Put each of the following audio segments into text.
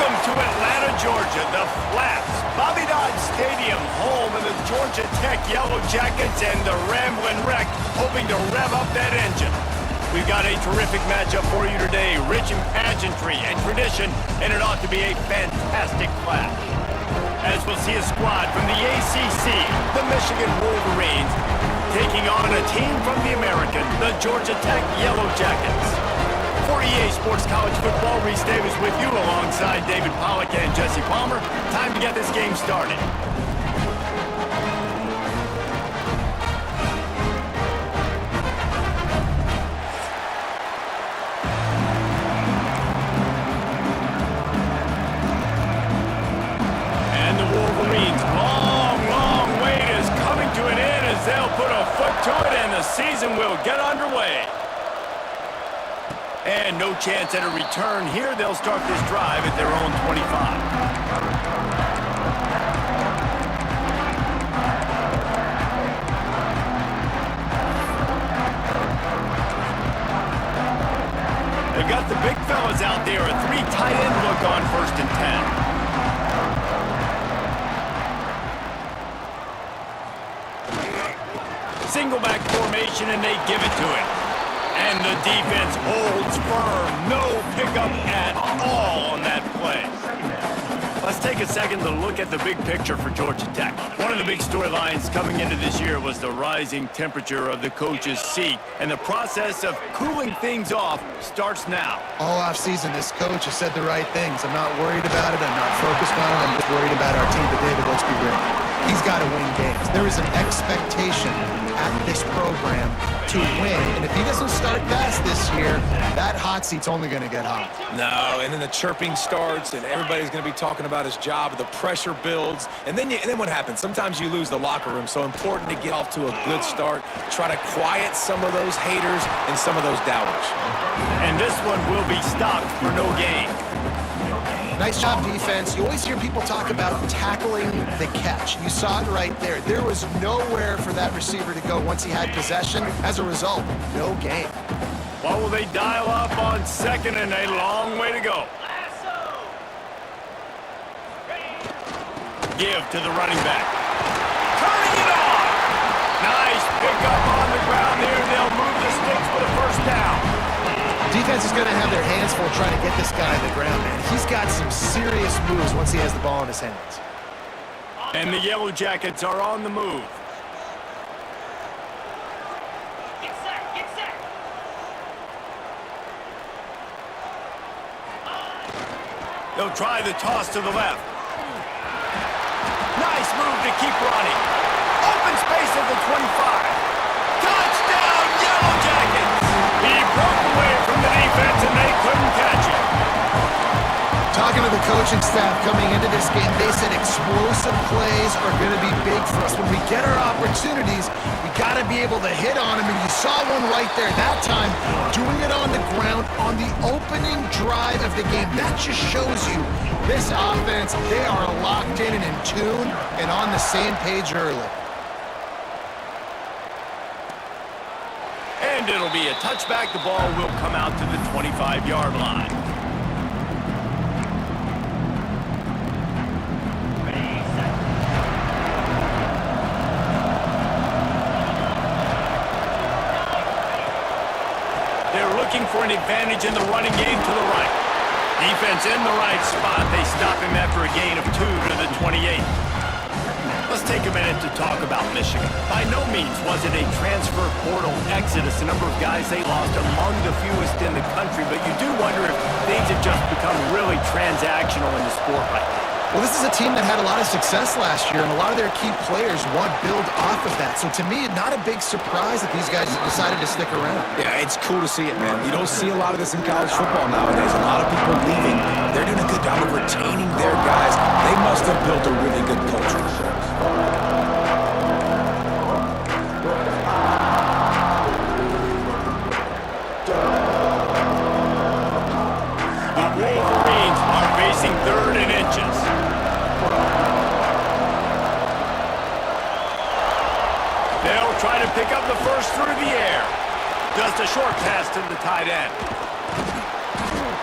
Welcome to Atlanta, Georgia, the Flats, Bobby Dodd Stadium, home of the Georgia Tech Yellow Jackets and the Ramblin' Wreck, hoping to rev up that engine. We've got a terrific matchup for you today, rich in pageantry and tradition, and it ought to be a fantastic clash. As we'll see a squad from the ACC, the Michigan Wolverines, taking on a team from the American, the Georgia Tech Yellow Jackets. For EA Sports College Football, Reese Davis with you alongside David Pollack and Jesse Palmer. Time to get this game started. And the Wolverines' long wait is coming to an end as they'll put a foot to it and the season will get underway. And no chance at a return here. They'll start this drive at their own 25. They've got the big fellas out there. A 3 tight end look on 1st and 10. Single back formation, and they give it to it. And the defense holds firm. No pickup at all on that play. Let's take a second to look at the big picture for Georgia Tech. One of the big storylines coming into this year was the rising temperature of the coach's seat. And the process of cooling things off starts now. All offseason, this coach has said the right things. I'm not worried about it. I'm not focused on it. I'm just worried about our team. But David, let's be real. He's got to win games. There is an expectation at this program to win. And if he doesn't start fast this year, that hot seat's only going to get hot. No, and then the chirping starts, and everybody's going to be talking about his job. The pressure builds, and then what happens? Sometimes you lose the locker room. So important to get off to a good start. Try to quiet some of those haters and some of those doubters. And this one will be stopped for no gain. Nice job, defense. You always hear people talk about tackling the catch. You saw it right there. There was nowhere for that receiver to go once he had possession. As a result, no gain. What will they dial up on 2nd and a long way to go? Give to the running back. Turning it on! Nice pickup on the ground there. They'll move the sticks for the 1st down. Defense is going to have their hands full trying to get this guy on the ground, man. He's got some serious moves once he has the ball in his hands. And the Yellow Jackets are on the move. Get set. They'll try the toss to the left. Nice move to keep running. Open space at the 25. Touchdown, Yellow Jackets! He broke away from the defense and they couldn't catch him. Talking to the coaching staff coming into this game, they said explosive plays are going to be big for us. When we get our opportunities, we got to be able to hit on them, and you saw one right there that time, doing it on the ground on the opening drive of the game. That just shows you this offense, they are locked in and in tune and on the same page early. And it'll be a touchback. The ball will come out to the 25-yard line. They're looking for an advantage in the running game to the right. Defense in the right spot. They stop him after a gain of 2 to the 28. Let's take a minute to talk about Michigan. By no means was it a transfer portal exodus. The number of guys they lost among the fewest in the country, but you do wonder if things have just become really transactional in the sport right now. Well, this is a team that had a lot of success last year, and a lot of their key players want to build off of that. So to me, not a big surprise that these guys decided to stick around. Yeah, it's cool to see it, man. You don't see a lot of this in college football nowadays. A lot of people leaving. They're doing a good job of retaining their guys. They must have built a really good culture. The Wolverines are facing 3rd and inches. They'll try to pick up the first through the air. Just a short pass to the tight end.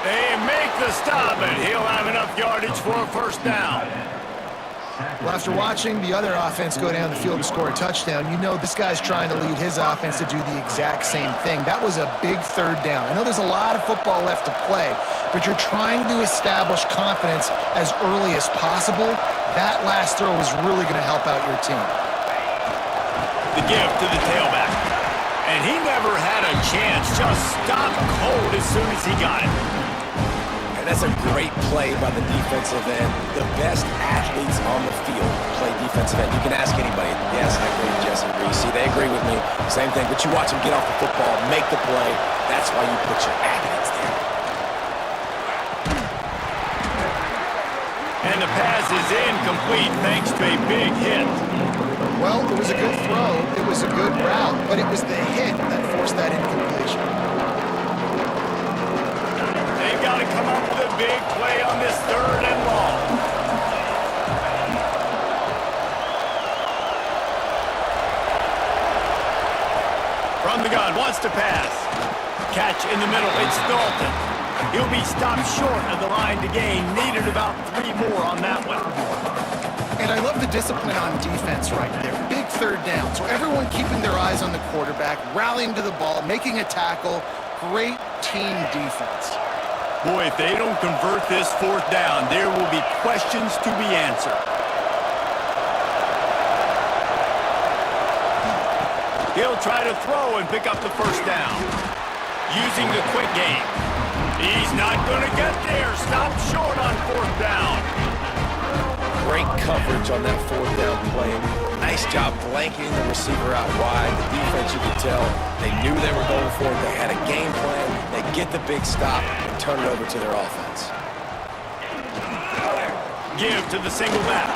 They make the stop, and he'll have enough yardage for a first down. Well, after watching the other offense go down the field to score a touchdown, you know this guy's trying to lead his offense to do the exact same thing. That was a big third down. I know there's a lot of football left to play, but you're trying to establish confidence as early as possible. That last throw is really going to help out your team. The give to the tailback. And he never had a chance. Just stopped cold as soon as he got it. And that's a great play by the defensive end. The best athletes on the field play defensive end. You can ask anybody. Yes, I agree with Jesse Reese. See, they agree with me. Same thing. But you watch them get off the football, make the play. That's why you put your athletes there. And the pass is incomplete thanks to a big hit. Well, it was a good throw. It was a good route, but it was the hit that forced that incompletion. They've got to come up with a big play on this third and long. From the gun, wants to pass. Catch in the middle, it's Dalton. He'll be stopped short of the line to gain. Needed about 3 more on that one. And I love the discipline on defense right there. Big third down. So everyone keeping their eyes on the quarterback, rallying to the ball, making a tackle. Great team defense. Boy, if they don't convert this fourth down, there will be questions to be answered. He'll try to throw and pick up the first down. Using the quick game. He's not going to get there. Stop short on fourth down. Great coverage on that fourth down play. Nice job blanketing the receiver out wide. The defense, you could tell, they knew they were going for it. They had a game plan. They get the big stop and turn it over to their offense. Give to the single back.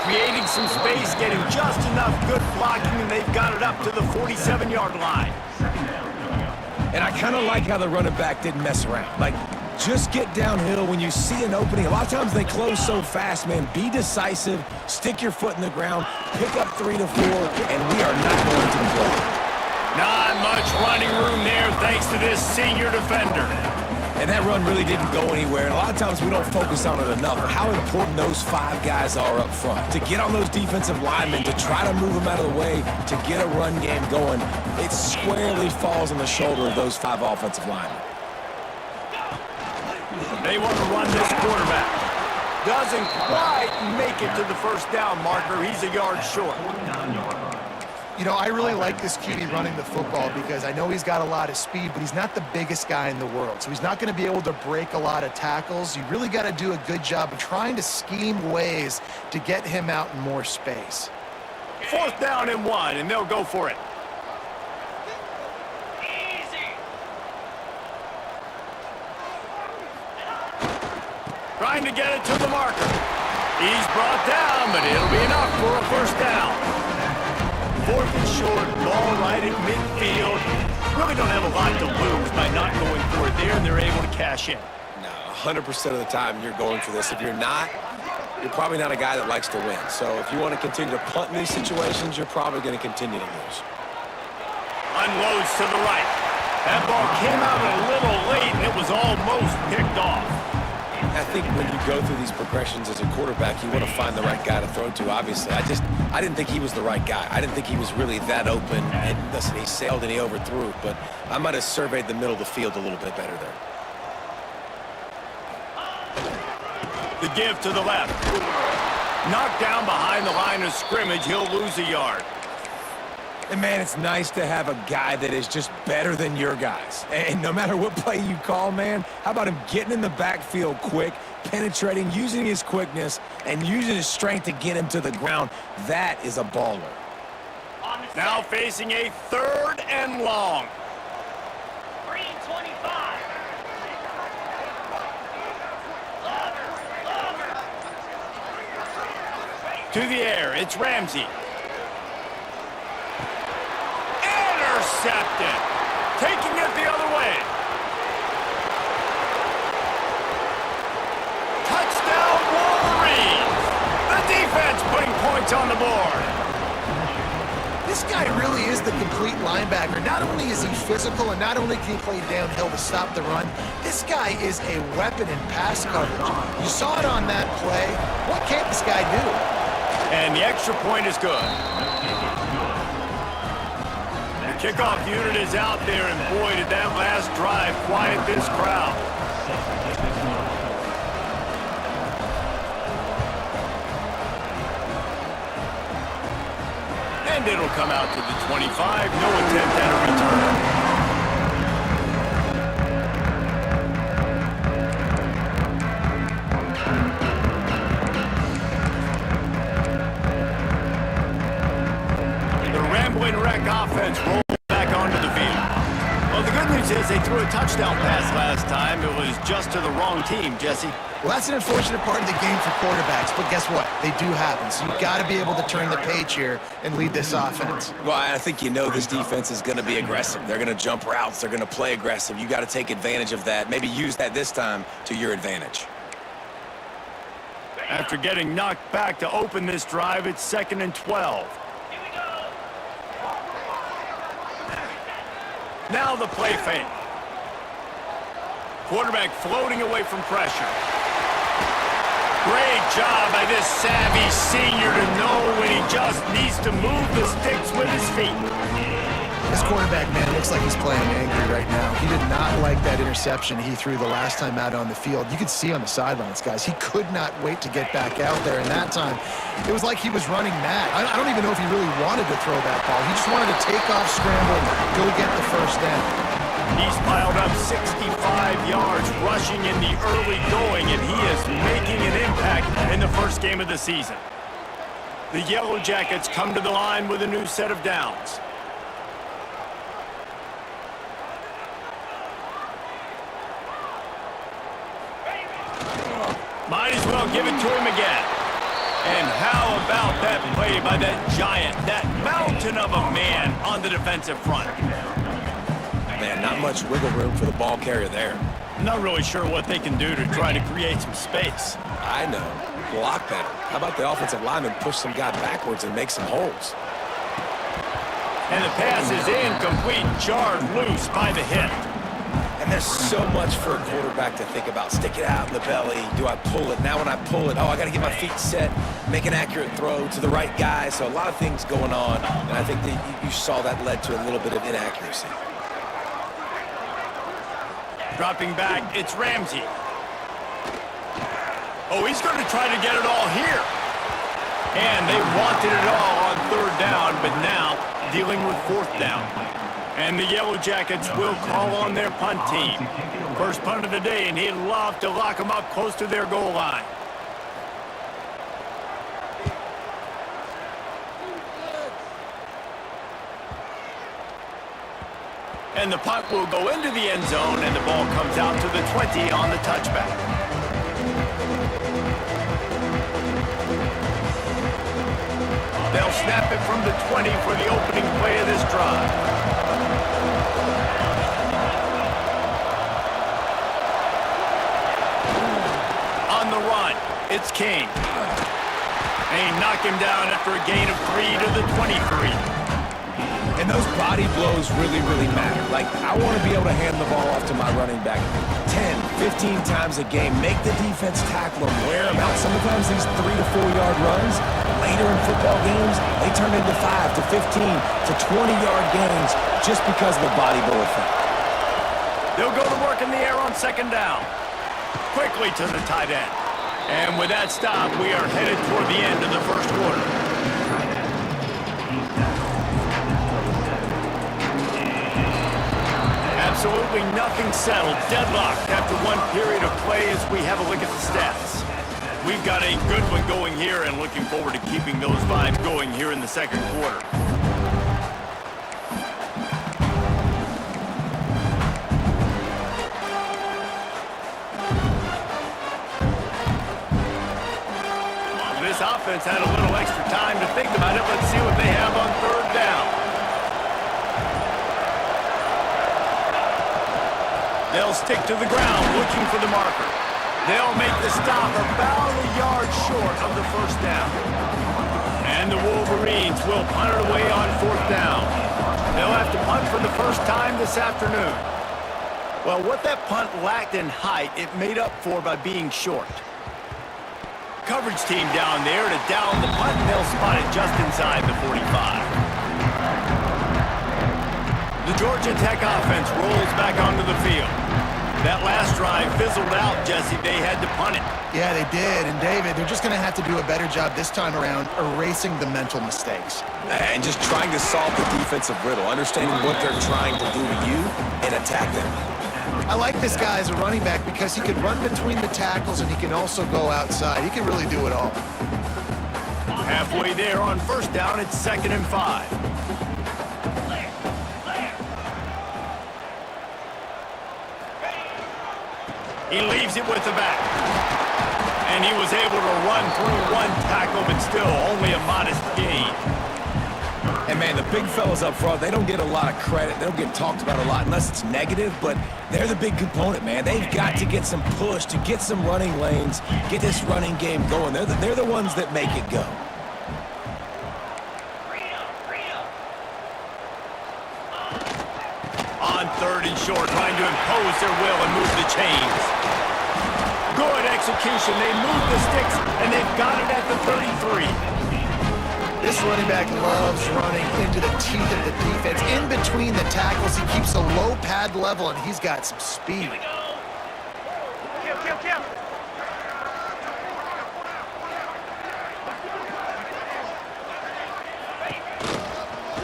Creating some space, getting just enough good blocking, and they've got it up to the 47-yard line. And I kind of like how the running back didn't mess around. Like, just get downhill when you see an opening. A lot of times they close so fast, man. Be decisive, stick your foot in the ground, pick up 3 to 4, and we are not going to play. Not much running room there thanks to this senior defender. And that run really didn't go anywhere. And a lot of times we don't focus on it enough. How important those 5 guys are up front. To get on those defensive linemen, to try to move them out of the way, to get a run game going, it squarely falls on the shoulder of those 5 offensive linemen. They want to run this quarterback. Doesn't quite make it to the first down marker. He's a yard short. You know, I really like this QB running the football because I know he's got a lot of speed, but he's not the biggest guy in the world. So he's not going to be able to break a lot of tackles. You really got to do a good job of trying to scheme ways to get him out in more space. Fourth down and 1, and they'll go for it. Trying to get it to the marker. He's brought down, but it'll be enough for a first down. Fourth and short, ball right at midfield. Really don't have a lot to lose by not going for it there, and they're able to cash in. No, 100% of the time you're going for this. If you're not, you're probably not a guy that likes to win. So if you want to continue to punt in these situations, you're probably going to continue to lose. Unloads to the right. That ball came out a little late, and it was almost picked off. I think when you go through these progressions as a quarterback, you want to find the right guy to throw to, obviously. I didn't think he was the right guy. I didn't think he was really that open. And listen, he sailed and he overthrew it, but I might have surveyed the middle of the field a little bit better there. The give to the left. Knocked down behind the line of scrimmage. He'll lose a yard. And, man, it's nice to have a guy that is just better than your guys. And no matter what play you call, man, how about him getting in the backfield quick, penetrating, using his quickness, and using his strength to get him to the ground? That is a baller. Now facing a third and long. 325. To the air, it's Ramsey. Intercepted. Taking it the other way. Touchdown Wolverines. The defense putting points on the board. This guy really is the complete linebacker. Not only is he physical and not only can he play downhill to stop the run, this guy is a weapon in pass coverage. You saw it on that play. What can't this guy do? And the extra point is good. The kickoff unit is out there, and boy, did that last drive quiet this crowd. And it'll come out to the 25. No attempt at a return. Offense rolls back onto the field. Well, the good news is they threw a touchdown pass last time. It was just to the wrong team, Jesse. Well, that's an unfortunate part of the game for quarterbacks, but guess what? They do happen, so you've got to be able to turn the page here and lead this offense. Well, I think this defense is going to be aggressive. They're going to jump routes. They're going to play aggressive. You got to take advantage of that. Maybe use that this time to your advantage. After getting knocked back to open this drive, it's 2nd and 12. Now the play fake. Quarterback floating away from pressure. Great job by this savvy senior to know when he just needs to move the sticks with his feet. This quarterback, man, looks like he's playing angry right now. He did not like that interception he threw the last time out on the field. You could see on the sidelines, guys, he could not wait to get back out there. And that time, it was like he was running mad. I don't even know if he really wanted to throw that ball. He just wanted to take off, scramble, go get the first down. He's piled up 65 yards rushing in the early going, and he is making an impact in the first game of the season. The Yellow Jackets come to the line with a new set of downs. Might as well give it to him again. And how about that play by that giant, that mountain of a man on the defensive front? Man, not much wiggle room for the ball carrier there. Not really sure what they can do to try to create some space. I know. Block better. How about the offensive lineman push some guy backwards and make some holes? And the pass is incomplete, jarred loose by the hit. And there's so much for a quarterback to think about. Stick it out in the belly. Do I pull it? Now when I pull it, I got to get my feet set, make an accurate throw to the right guy. So a lot of things going on, and I think that you saw that led to a little bit of inaccuracy. Dropping back, it's Ramsey. Oh, he's going to try to get it all here. And they wanted it all on 3rd down, but now dealing with 4th down. And the Yellow Jackets will call on their punt team. First punt of the day, and he'd love to lock them up close to their goal line. And the punt will go into the end zone, and the ball comes out to the 20 on the touchback. They'll snap it from the 20 for the opening play of this drive. On the run, it's King. And he knocked him down after a gain of 3 to the 23. And those body blows really, really matter. Like, I want to be able to hand the ball off to my running back 10, 15 times a game. Make the defense tackle him, wear him out. Sometimes these 3 to 4 yard runs, later in football games, they turn into 5 to 15 to 20-yard gains just because of the body blow effect. They'll go to work in the air on 2nd down. Quickly to the tight end. And with that stop, we are headed toward the end of the first quarter. Absolutely nothing settled. Deadlocked after one period of play as we have a look at the stats. We've got a good one going here and looking forward to keeping those vibes going here in the 2nd quarter. This offense had a little extra time to think about it. Let's see what they have on 3rd down. They'll stick to the ground, looking for the marker. They'll make the stop about a yard short of the 1st down. And the Wolverines will punt it away on 4th down. They'll have to punt for the first time this afternoon. Well, what that punt lacked in height, it made up for by being short. Coverage team down there to down the punt, and they'll spot it just inside the 45. The Georgia Tech offense rolls back onto the field. That last drive fizzled out, Jesse. They had to punt it. Yeah, they did. And David, they're just going to have to do a better job this time around erasing the mental mistakes. And just trying to solve the defensive riddle, understanding what they're trying to do to you and attack them. I like this guy as a running back because he can run between the tackles and he can also go outside. He can really do it all. Halfway there on 1st down, it's 2nd and 5. He leaves it with the back. And he was able to run through one tackle, but still only a modest gain. And, man, the big fellas up front, they don't get a lot of credit. They don't get talked about a lot unless it's negative, but they're the big component, man. They've got to get some push, to get some running lanes, get this running game going. They're the ones that make it go. On 3rd and short, trying to impose their will and move the chains. Good execution. They move the sticks, and they've got it at the 33. This running back loves running into the teeth of the defense. In between the tackles, he keeps a low pad level, and he's got some speed.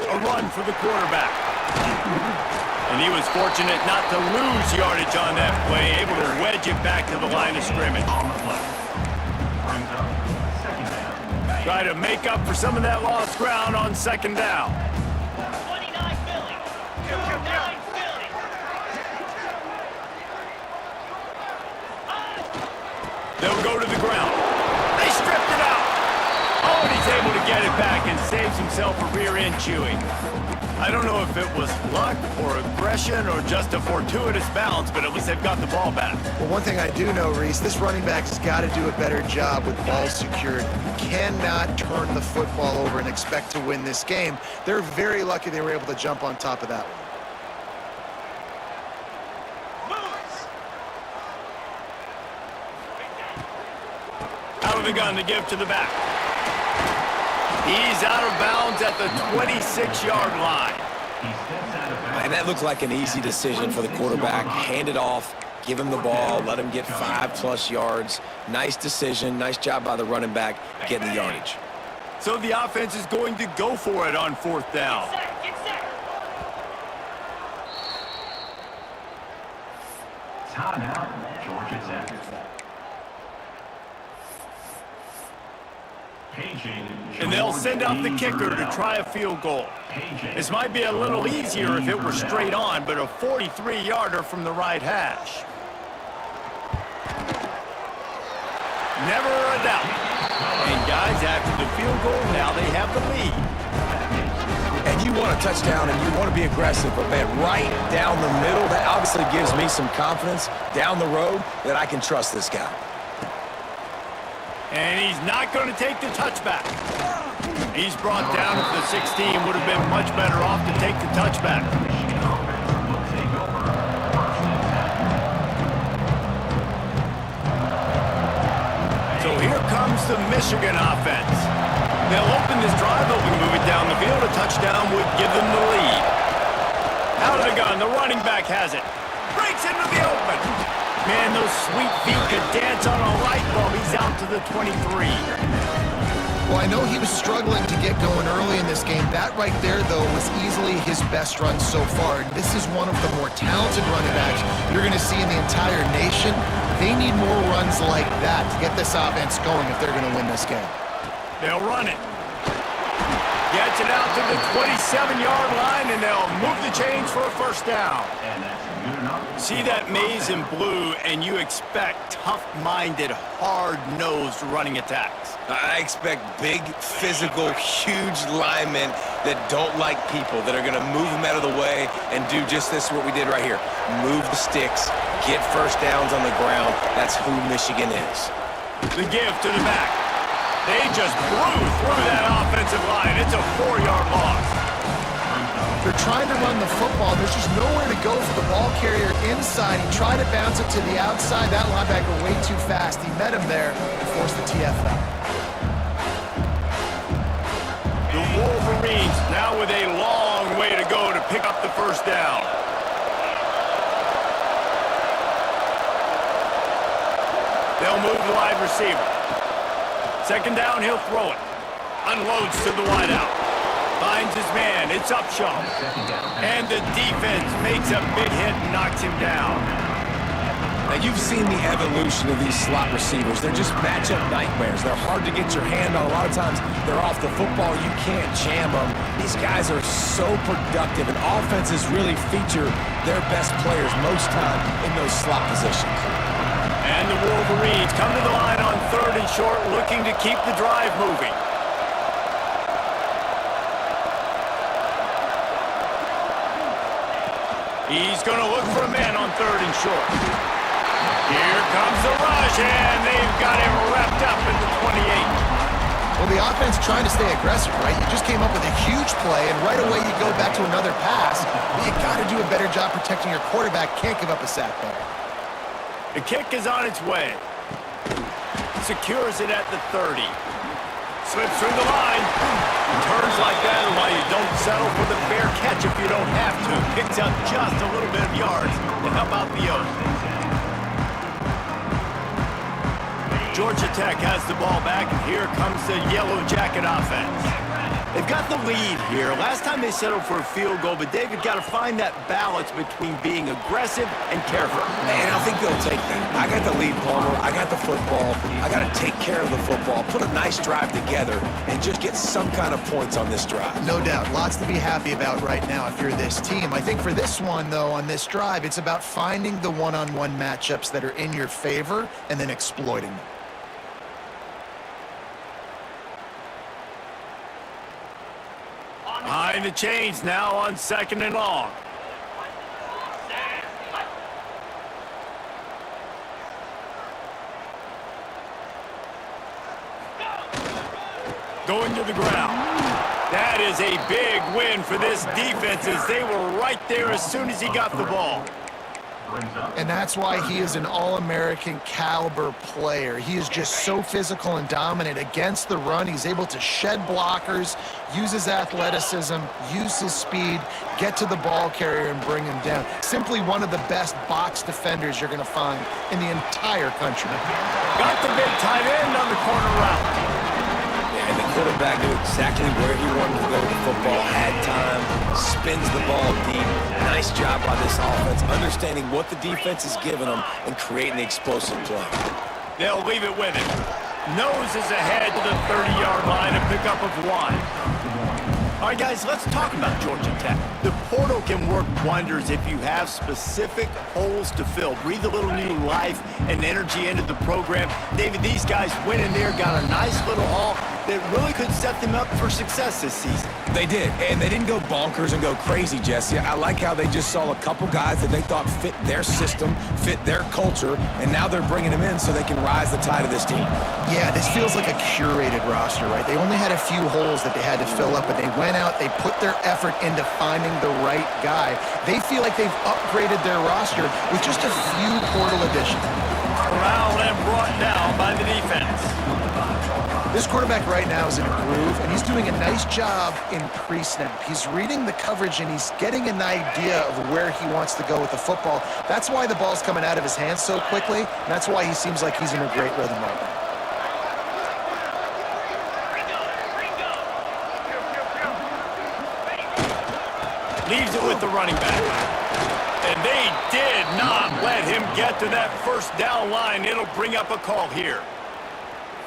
A run for the quarterback. And he was fortunate not to lose yardage on that play, able to wedge it back to the line of scrimmage. Try to make up for some of that lost ground on 2nd down. 29 Philly. 29 Philly. They'll go to the ground. They stripped it out. Oh, and he's able to get it back and saves himself a rear end chewing. I don't know if it was luck or aggression or just a fortuitous bounce, but at least they've got the ball back. Well, one thing I do know, Reese, this running back's got to do a better job with ball security. You cannot turn the football over and expect to win this game. They're very lucky they were able to jump on top of that one. Out of the gun to give to the back. He's out of bounds at the 26-yard line. And that looked like an easy decision for the quarterback. Hand it off, give him the ball, let him get 5+ yards. Nice decision, nice job by the running back getting the yardage. So the offense is going to go for it on 4th down. Get set. Timeout, Georgia Tech. And they'll send out the kicker to try a field goal. This might be a little easier if it were straight on, but a 43-yarder from the right hash. Never a doubt. And guys, after the field goal, now they have the lead. And you want a touchdown and you want to be aggressive, but man, right down the middle, that obviously gives me some confidence down the road that I can trust this guy. And he's not going to take the touchback. He's brought down at the 16. Would have been much better off to take the touchback. So here comes the Michigan offense. They'll open this drive, they'll move it down the field. A touchdown would give them the lead. Out of the gun, the running back has it. Breaks into the open. Man, those sweet feet could dance on a light bulb. He's out to the 23. Well, I know he was struggling to get going early in this game. That right there, though, was easily his best run so far. This is one of the more talented running backs you're going to see in the entire nation. They need more runs like that to get this offense going if they're going to win this game. They'll run it. Gets it out to the 27-yard line, and they'll move the chains for a 1st down. See that maze in blue, and you expect tough-minded, hard-nosed running attacks. I expect big, physical, huge linemen that don't like people, that are going to move them out of the way and do just this, what we did right here. Move the sticks, get 1st downs on the ground. That's who Michigan is. The give to the back. They just blew through that offensive line. It's a 4-yard loss. They're trying to run the football. There's just nowhere to go for the ball carrier inside. He tried to bounce it to the outside. That linebacker way too fast. He met him there and forced the TFL. The Wolverines now with a long way to go to pick up the first down. They'll move the wide receiver. Second down, he'll throw it. Unloads to the wideout. Finds his man. It's Upshaw. And the defense makes a big hit and knocks him down. Now, you've seen the evolution of these slot receivers. They're just matchup nightmares. They're hard to get your hand on. A lot of times, they're off the football. You can't jam them. These guys are so productive, and offenses really feature their best players most time in those slot positions. And the Wolverines come to the line on 3rd and short, looking to keep the drive moving. He's going to look for a man on 3rd and short. Here comes the rush, and they've got him wrapped up in the 28. Well, the offense trying to stay aggressive, right? You just came up with a huge play, and right away you go back to another pass. But you got to do a better job protecting your quarterback. Can't give up a sack there. The kick is on its way. Secures it at the 30. Slips through the line. Turns like that, and while you don't settle for the fair catch if you don't have to, picks up just a little bit of yards to help out the Oaks. Georgia Tech has the ball back, and here comes the Yellow Jacket offense. They've got the lead here. Last time they settled for a field goal, but David got to find that balance between being aggressive and careful. And I think they'll take that. I got the lead, Palmer. I got the football. I got to take care of the football, put a nice drive together, and just get some kind of points on this drive. No doubt. Lots to be happy about right now if you're this team. I think for this one, though, on this drive, it's about finding the one-on-one matchups that are in your favor and then exploiting them. Behind the chains now on 2nd and long. Going to the ground. That is a big win for this defense as they were right there as soon as he got the ball. And that's why he is an All-American caliber player. He is just so physical and dominant against the run. He's able to shed blockers, use his athleticism, use his speed, get to the ball carrier and bring him down. Simply one of the best box defenders you're going to find in the entire country. Got the big tight end on the corner route. And the quarterback knew exactly where he wanted to go with the football, had time, spins the ball deep. Nice job by this offense, understanding what the defense is giving them and creating the explosive play. They'll leave it with him. Noses ahead to the 30-yard line, a pickup of 1. All right, guys, let's talk about Georgia Tech. The portal can work wonders if you have specific holes to fill. Breathe a little new life and energy into the program. David, these guys went in there, got a nice little haul that really could set them up for success this season. They did, and they didn't go bonkers and go crazy, Jesse. I like how they just saw a couple guys that they thought fit their system, fit their culture, and now they're bringing them in so they can rise the tide of this team. Yeah, this feels like a curated roster, right? They only had a few holes that they had to fill up, but they went out, they put their effort into finding the right guy. They feel like they've upgraded their roster with just a few portal additions. Corralled and brought down by the defense. This quarterback right now is in a groove, and he's doing a nice job in pre-snap. He's reading the coverage, and he's getting an idea of where he wants to go with the football. That's why the ball's coming out of his hands so quickly, and that's why he seems like he's in a great rhythm right now. Leaves it with the running back. And they did not let him get to that first down line. It'll bring up a call here.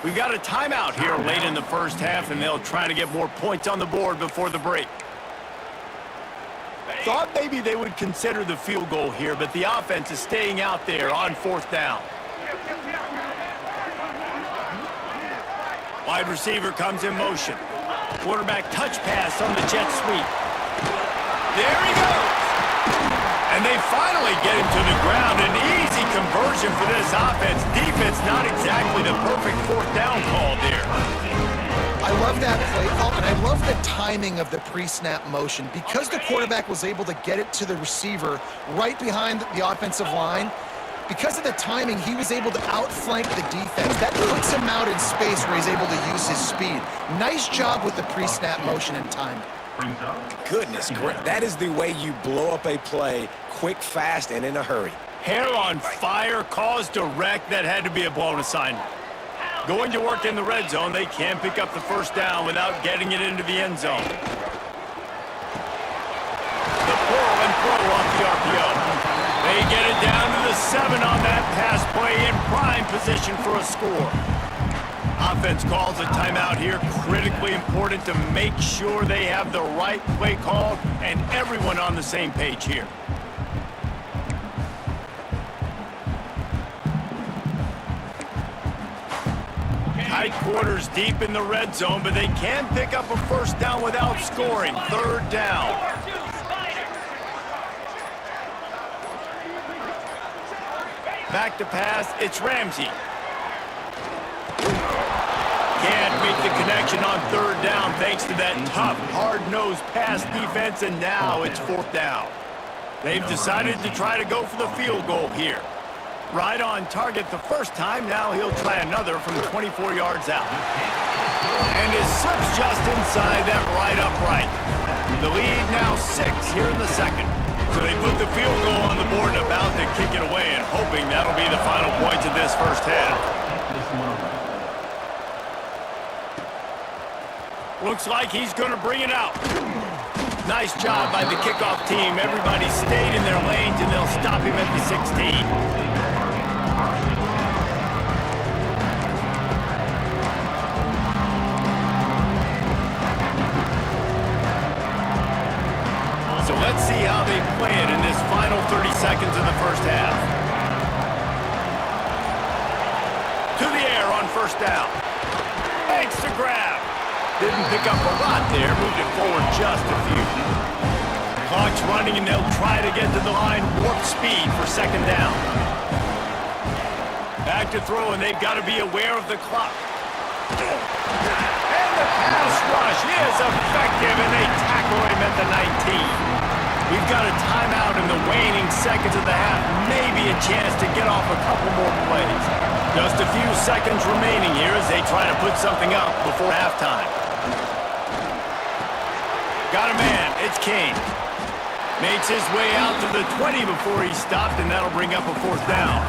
We've got a timeout here late in the first half, and they'll try to get more points on the board before the break. Thought maybe they would consider the field goal here, but the offense is staying out there on 4th down. Wide receiver comes in motion. Quarterback touch pass on the jet sweep. There he goes! And they finally get him to the ground. An easy conversion for this offense. Defense not exactly the perfect fourth down call there. I love that play call, and I love the timing of the pre-snap motion. Because the quarterback was able to get it to the receiver right behind the offensive line, because of the timing, he was able to outflank the defense. That puts him out in space where he's able to use his speed. Nice job with the pre-snap motion and timing. Goodness, that is the way you blow up a play quick, fast, and in a hurry. Hair on fire, cause direct. That had to be a blown assignment. Going to work in the red zone, they can pick up the first down without getting it into the end zone. The pull and throw off the RPO. They get it down to the 7 on that pass play, in prime position for a score. Offense calls a timeout here. Critically important to make sure they have the right play called and everyone on the same page here. Tight quarters deep in the red zone, but they can pick up a first down without scoring. Third down. Back to pass, it's Ramsey. Can't make the connection on third down thanks to that tough, hard-nosed pass defense, and now it's fourth down. They've decided to try to go for the field goal here. Right on target the first time, now he'll try another from 24 yards out. And his slips just inside that right upright. The lead now 6 here in the second. So they put the field goal on the board and about to kick it away, and hoping that'll be the final points of this first half. Looks like he's going to bring it out. Nice job by the kickoff team. Everybody stayed in their lanes, and they'll stop him at the 16. So let's see how they play it in this final 30 seconds of the first half. To the air on first down. Thanks to grab. Didn't pick up a lot there, moved it forward just a few. Clock's running, and they'll try to get to the line, warp speed for second down. Back to throw, and they've got to be aware of the clock. And the pass rush is effective, and they tackle him at the 19. We've got a timeout in the waning seconds of the half, maybe a chance to get off a couple more plays. Just a few seconds remaining here as they try to put something up before halftime. Got a man, it's Kane. Makes his way out to the 20 before he stopped, and that'll bring up a fourth down.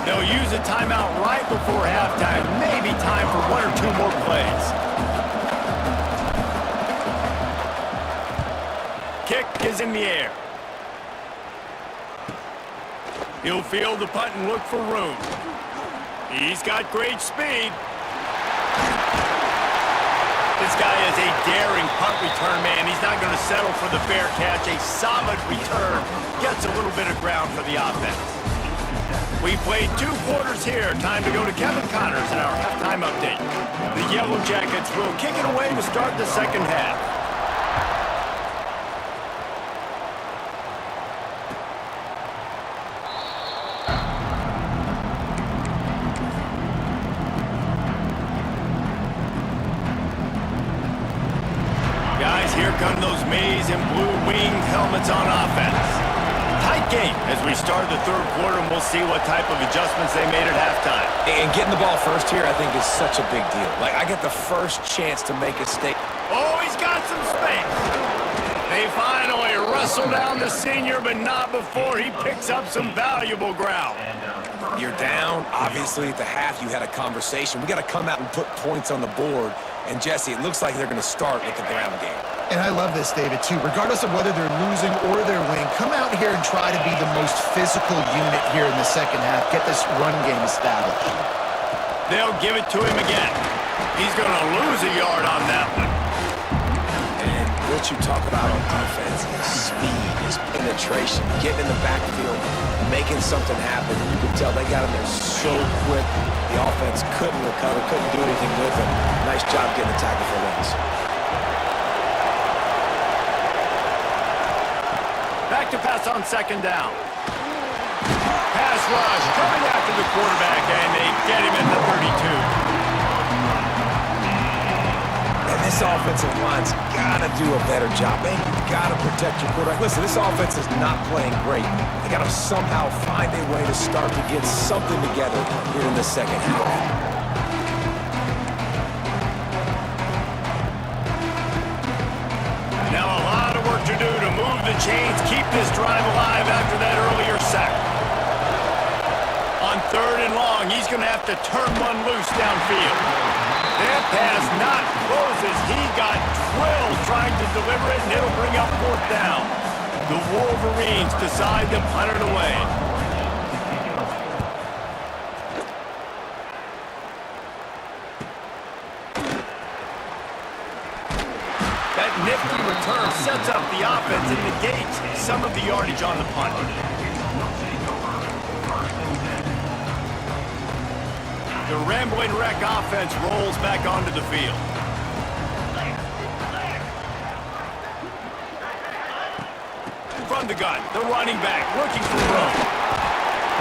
They'll use a timeout right before halftime, maybe time for 1 or 2 more plays. Kick is in the air. He'll field the punt and look for room. He's got great speed. This guy is a daring punt return man. He's not going to settle for the fair catch. A solid return. Gets a little bit of ground for the offense. We played 2 quarters here. Time to go to Kevin Connors in our halftime update. The Yellow Jackets will kick it away to start the second half. Guys, here come those maize and blue winged helmets on offense. Tight game as we start the third quarter, and we'll see what type of adjustments they made at halftime. And getting the ball first here, I think, is such a big deal. Like, I get the first chance to make a statement. Oh, he's got some space. They finally wrestle down the senior, but not before he picks up some valuable ground. You're down. Obviously, at the half, you had a conversation. We got to come out and put points on the board. And, Jesse, it looks like they're going to start with the ground game. And I love this, David, too. Regardless of whether they're losing or they're winning, come out here and try to be the most physical unit here in the second half. Get this run game established. They'll give it to him again. He's going to lose a yard on that one. And what you talk about on defense is speed, is penetration, getting in the backfield, making something happen. You can tell they got him there so quick. The offense couldn't recover, couldn't do anything with him. Nice job getting the tackle for once. Back to pass on second down. Pass pass rush coming after the quarterback, and they get him at the 32. And this offensive line's got to do a better job. Man, you got to protect your quarterback. Listen, this offense is not playing great. They got to somehow find a way to start to get something together here in the second half. Now a lot of work to do to move the chains, keep this drive alive after that earlier sack. On 3rd and long, he's going to have to turn one loose downfield. That pass not close as he got drilled trying to deliver it, and it'll bring up 4th down. The Wolverines decide to punt it away. That nifty return sets up the offense and negates some of the yardage on the punt. The Rambling Wreck offense rolls back onto the field. From the gun, the running back looking for room.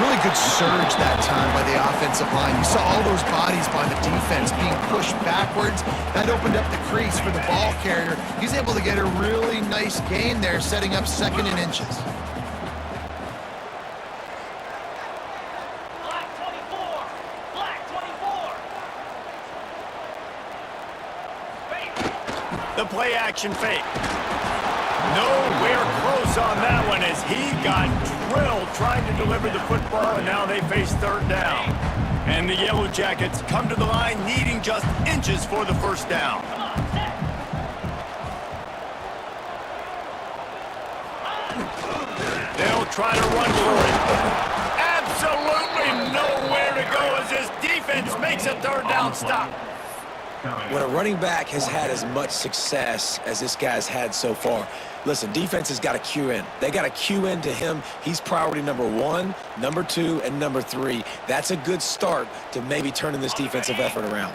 Really good surge that time by the offensive line. You saw all those bodies by the defense being pushed backwards. That opened up the crease for the ball carrier. He's able to get a really nice gain there, setting up 2nd and inches. The play action fake. Nowhere close on that one as he got drilled trying to deliver the football, and now they face 3rd down. And the Yellow Jackets come to the line needing just inches for the 1st down. They'll try to run for it. Absolutely nowhere to go as this defense makes a 3rd down stop. When a running back has had as much success as this guy's had so far, listen, defense has got to cue in. They got to cue in to him. He's priority number 1, number 2, and number 3. That's a good start to maybe turning this defensive effort around.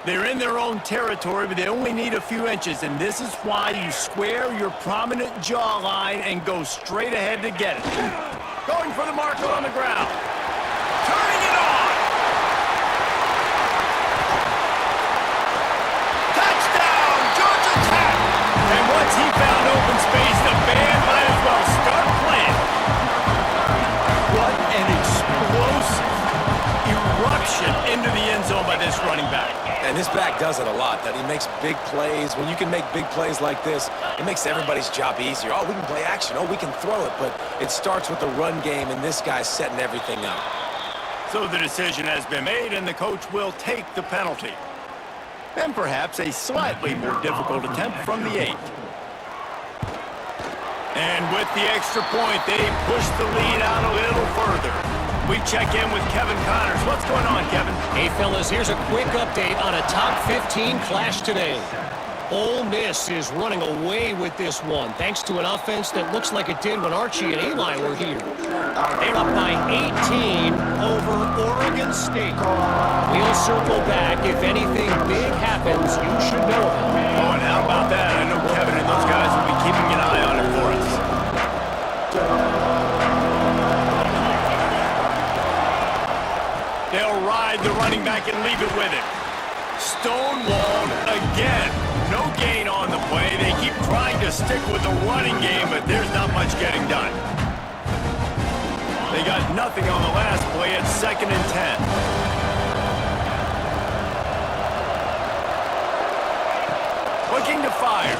They're in their own territory, but they only need a few inches, and this is why you square your prominent jawline and go straight ahead to get it. Going for the marker on the ground. Turning it on. And once he found open space, the band might as well start playing. What an explosive eruption into the end zone by this running back. And this back does it a lot, that he makes big plays. When you can make big plays like this, it makes everybody's job easier. Oh, we can play action. Oh, we can throw it. But it starts with the run game, and this guy's setting everything up. So the decision has been made, and the coach will take the penalty. And perhaps a slightly more difficult attempt from the 8. And with the extra point, they push the lead out a little further. We check in with Kevin Connors. What's going on, Kevin? Hey, fellas, here's a quick update on a top 15 clash today. Ole Miss is running away with this one, thanks to an offense that looks like it did when Archie and Eli were here. They're up by 18 over Oregon State. We'll circle back. If anything big happens, you should know about it. Oh, and how about that? I know Kevin and those guys will be keeping an eye on it for us. They'll ride the running back and leave it with it. Stonewalled again. No gain on the play. They keep trying to stick with the running game, but there's not much getting done. They got nothing on the last play at 2nd and 10. Looking to fire.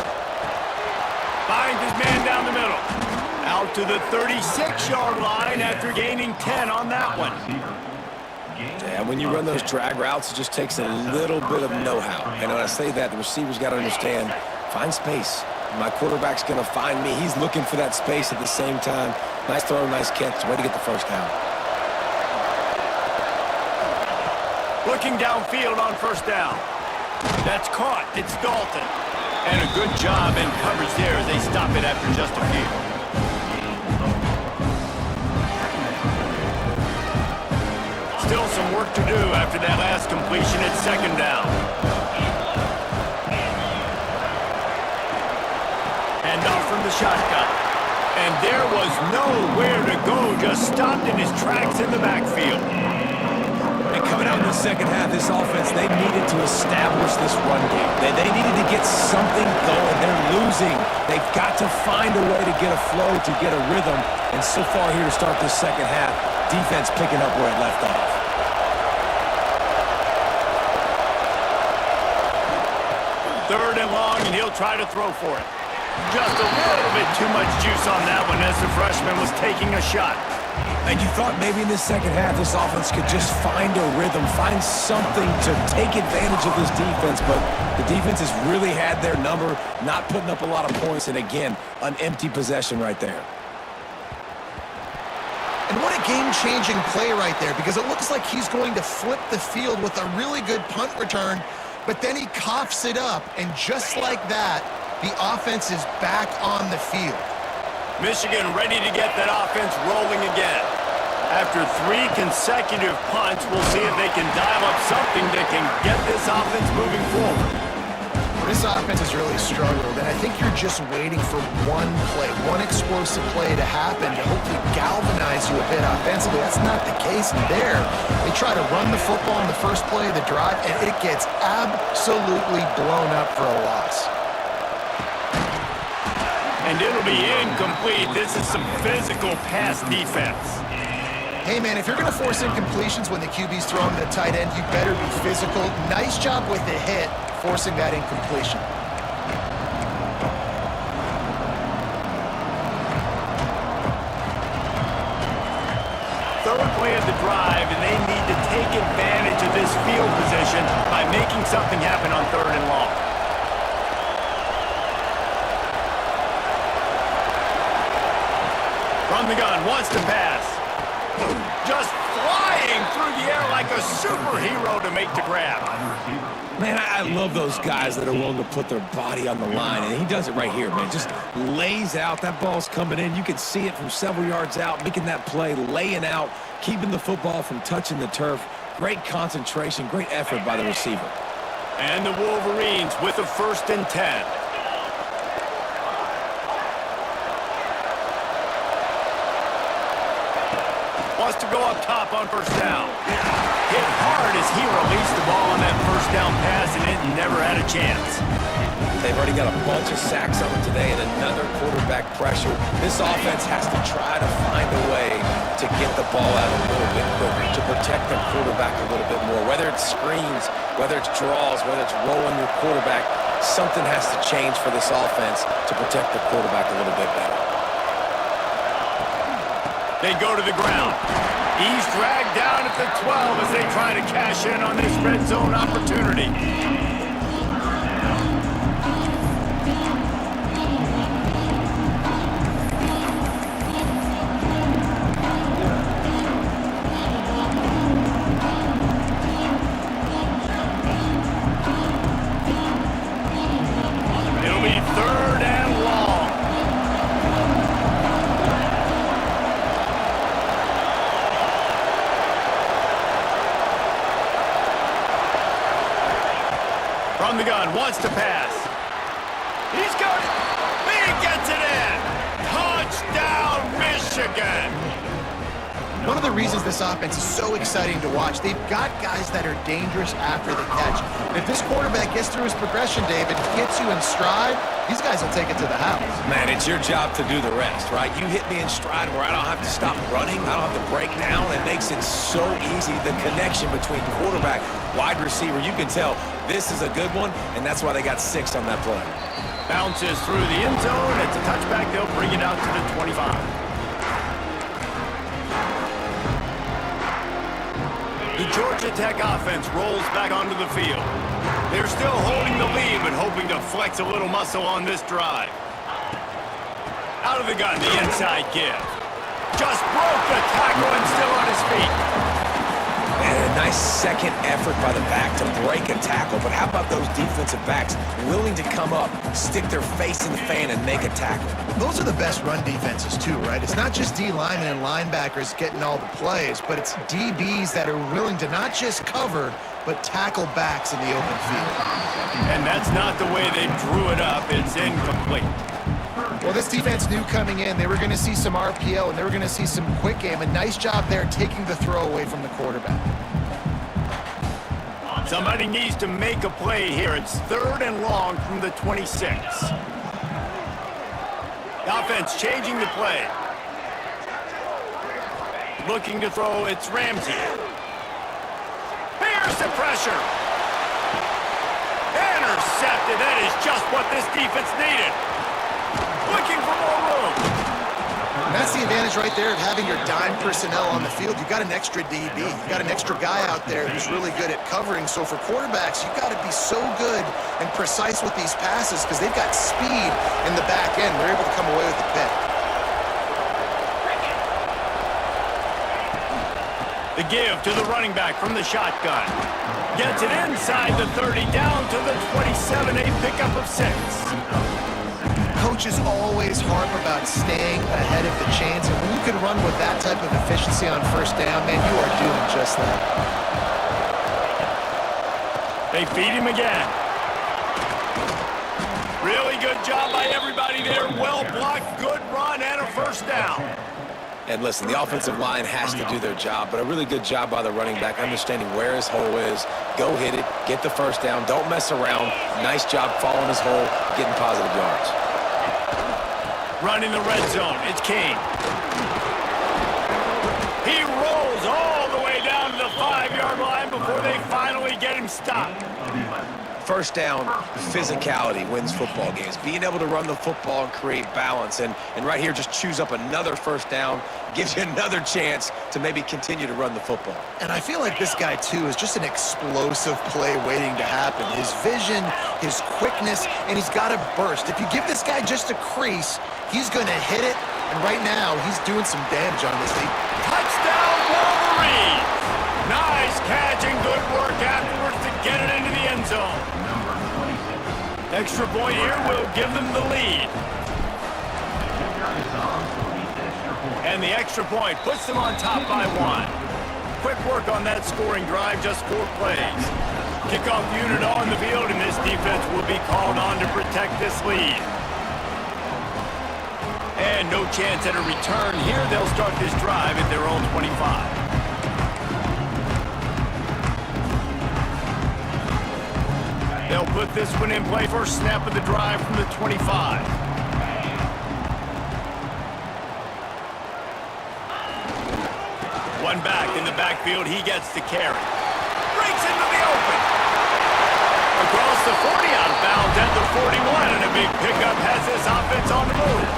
Finds his man down the middle. Out to the 36-yard line after gaining 10 on that one. Yeah, when you run those drag routes, it just takes a little bit of know-how. And when I say that, the receiver's got to understand, find space. My quarterback's going to find me. He's looking for that space at the same time. Nice throw, nice catch. Way to get the 1st down. Looking downfield on 1st down. That's caught. It's Dalton. And a good job in coverage there as they stop it after just a few. Still some work to do after that last completion at 2nd down. And off from the shotgun. And there was nowhere to go, just just stopped in his tracks in the backfield. And coming out in the second half, this offense, they needed to establish this run game. They needed to get something going. They're losing. They've got to find a way to get a flow, to get a rhythm. And so far here to start this second half, defense picking up where it left off. Third and long, and he'll try to throw for it. Just a little bit too much juice on that one as the freshman was taking a shot. And you thought maybe in the second half this offense could just find a rhythm, find something to take advantage of this defense, but the defense has really had their number, not putting up a lot of points, and again, an empty possession right there. And what a game-changing play right there, because it looks like he's going to flip the field with a really good punt return, but then he coughs it up, and just like that, the offense is back on the field. Michigan ready to get that offense rolling again. After 3 consecutive punts, we'll see if they can dial up something that can get this offense moving forward. This offense has really struggled, and I think you're just waiting for one play, one explosive play to happen to hopefully galvanize you a bit offensively. That's not the case there. They try to run the football in the first play of the drive, and it gets absolutely blown up for a loss. And it'll be incomplete. This is some physical pass defense. Hey, man, if you're going to force incompletions when the QB's throwing to the tight end, you better be physical. Nice job with the hit, forcing that incompletion. Third play of the drive, and they need to take advantage of this field position by making something happen on 3rd and long. From the gun, wants to pass. Just flying through the air like a superhero to make the grab. Man, I love those guys that are willing to put their body on the line, and he does it right here, man. Just lays out. That ball's coming in. You can see it from several yards out, making that play, laying out, keeping the football from touching the turf. Great concentration, great effort by the receiver. And the Wolverines with a 1st and 10. Wants to go up top on 1st down. Hit hard as he released the ball on that 1st down pass, and it never had a chance. They've already got a bunch of sacks on them today and another quarterback pressure. This offense has to try to find a way to get the ball out a little bit quicker, to protect their quarterback a little bit more. Whether it's screens, whether it's draws, whether it's rolling your quarterback, something has to change for this offense to protect the quarterback a little bit better. They go to the ground. He's dragged down at the 12 as they try to cash in on this red zone opportunity. It'll be 3rd and long. From the gun, wants to pass. He's got it. He gets it in. Touchdown, Michigan. One of the reasons this offense is so exciting to watch, they've got guys that are dangerous after the catch. And if this quarterback gets through his progression, David, gets you in stride, these guys will take it to the house. Man, it's your job to do the rest, right? You hit me in stride where I don't have to stop running. I don't have to break down. It makes it so easy. The connection between quarterback, wide receiver, you can tell this is a good one, and that's why they got 6 on that play. Bounces through the end zone. It's a touchback. They'll bring it out to the 25. The Georgia Tech offense rolls back onto the field. They're still holding the lead, but hoping to flex a little muscle on this drive. Out of the gun, the inside give. Just broke the tackle and still on his feet. And a nice second effort by the back to break a tackle. But how about those defensive backs willing to come up, stick their face in the fan, and make a tackle? Those are the best run defenses too, right? It's not just D linemen and linebackers getting all the plays, but it's DBs that are willing to not just cover, but tackle backs in the open field. And that's not the way they drew it up. It's incomplete. Well, this defense knew coming in they were going to see some RPO and they were going to see some quick game. A nice job there taking the throw away from the quarterback. Somebody needs to make a play here. It's 3rd and long from the 26. The offense changing the play. Looking to throw, it's Ramsey. Here's the pressure. Intercepted. That is just what this defense needed. Looking for more room. And that's the advantage right there of having your dime personnel on the field. You got an extra DB. You got an extra guy out there who's really good at covering. So for quarterbacks, you got to be so good and precise with these passes because they've got speed in the back end. They're able to come away with the pick. The give to the running back from the shotgun. Gets it inside the 30, down to the 27, a pickup of 6. Coaches always harp about staying ahead of the chains, and when you can run with that type of efficiency on 1st down, man, you are doing just that. They feed him again. Really good job by everybody there. Well blocked, good run, and a 1st down. And listen, the offensive line has to do their job, but a really good job by the running back, understanding where his hole is. Go hit it, get the 1st down, don't mess around. Nice job following his hole, getting positive yards. Running the red zone, it's King. He rolls all the way down to the 5-yard line before they finally get him stopped. 1st down, physicality wins football games. Being able to run the football and create balance. And right here, just choose up another 1st down, gives you another chance to maybe continue to run the football. And I feel like this guy, too, is just an explosive play waiting to happen. His vision, his quickness, and he's got a burst. If you give this guy just a crease, he's going to hit it. And right now, he's doing some damage on this thing. Touchdown, Wolverine! Nice catch and good work afterwards to get it into the end zone. Extra point here will give them the lead. And the extra point puts them on top by 1. Quick work on that scoring drive, just 4 plays. Kickoff unit on the field, and this defense will be called on to protect this lead. And no chance at a return here. They'll start this drive at their own 25. They'll put this one in play. First snap of the drive from the 25. One back in the backfield. He gets the carry. Breaks into the open. Across the 40, out of bounds at the 41, and a big pickup has this offense on the move.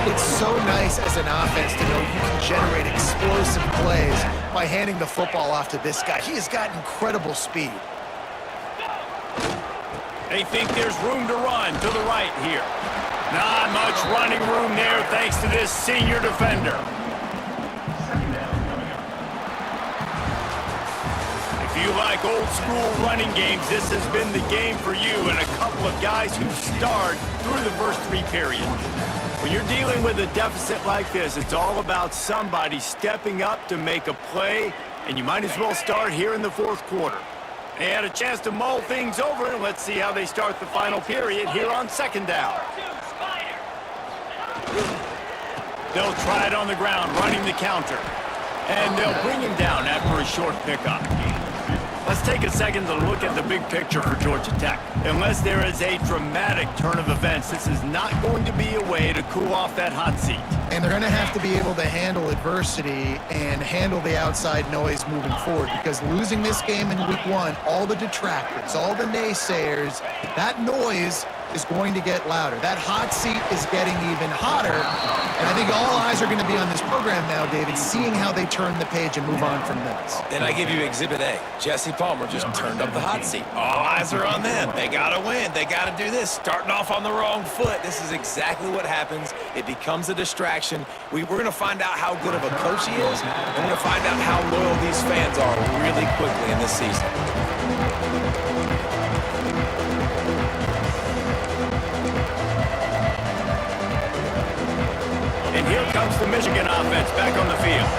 It's so nice as an offense to know you can generate explosive plays by handing the football off to this guy. He has got incredible speed. They think there's room to run to the right here. Not much running room there thanks to this senior defender. If you like old school running games, this has been the game for you and a couple of guys who starred through the first 3 periods. When you're dealing with a deficit like this, it's all about somebody stepping up to make a play, and you might as well start here in the 4th quarter. They had a chance to mull things over, and let's see how they start the final period here on 2nd down. They'll try it on the ground, running the counter. And they'll bring him down after a short pickup. Let's take a second to look at the big picture for Georgia Tech. Unless there is a dramatic turn of events, this is not going to be a way to cool off that hot seat. And they're going to have to be able to handle adversity and handle the outside noise moving forward, because losing this game in week 1, all the detractors, all the naysayers, that noise is going to get louder. That hot seat is getting even hotter. And I think all eyes are going to be on this program now, David, seeing how they turn the page and move on from this. And I give you Exhibit A. Jesse Palmer just turned up the hot seat. All eyes are on them. They got to win. They got to do this. Starting off on the wrong foot. This is exactly what happens. It becomes a distraction. We're going to find out how good of a coach he is, and we're going to find out how loyal these fans are really quickly in this season. And here comes the Michigan offense back on the field.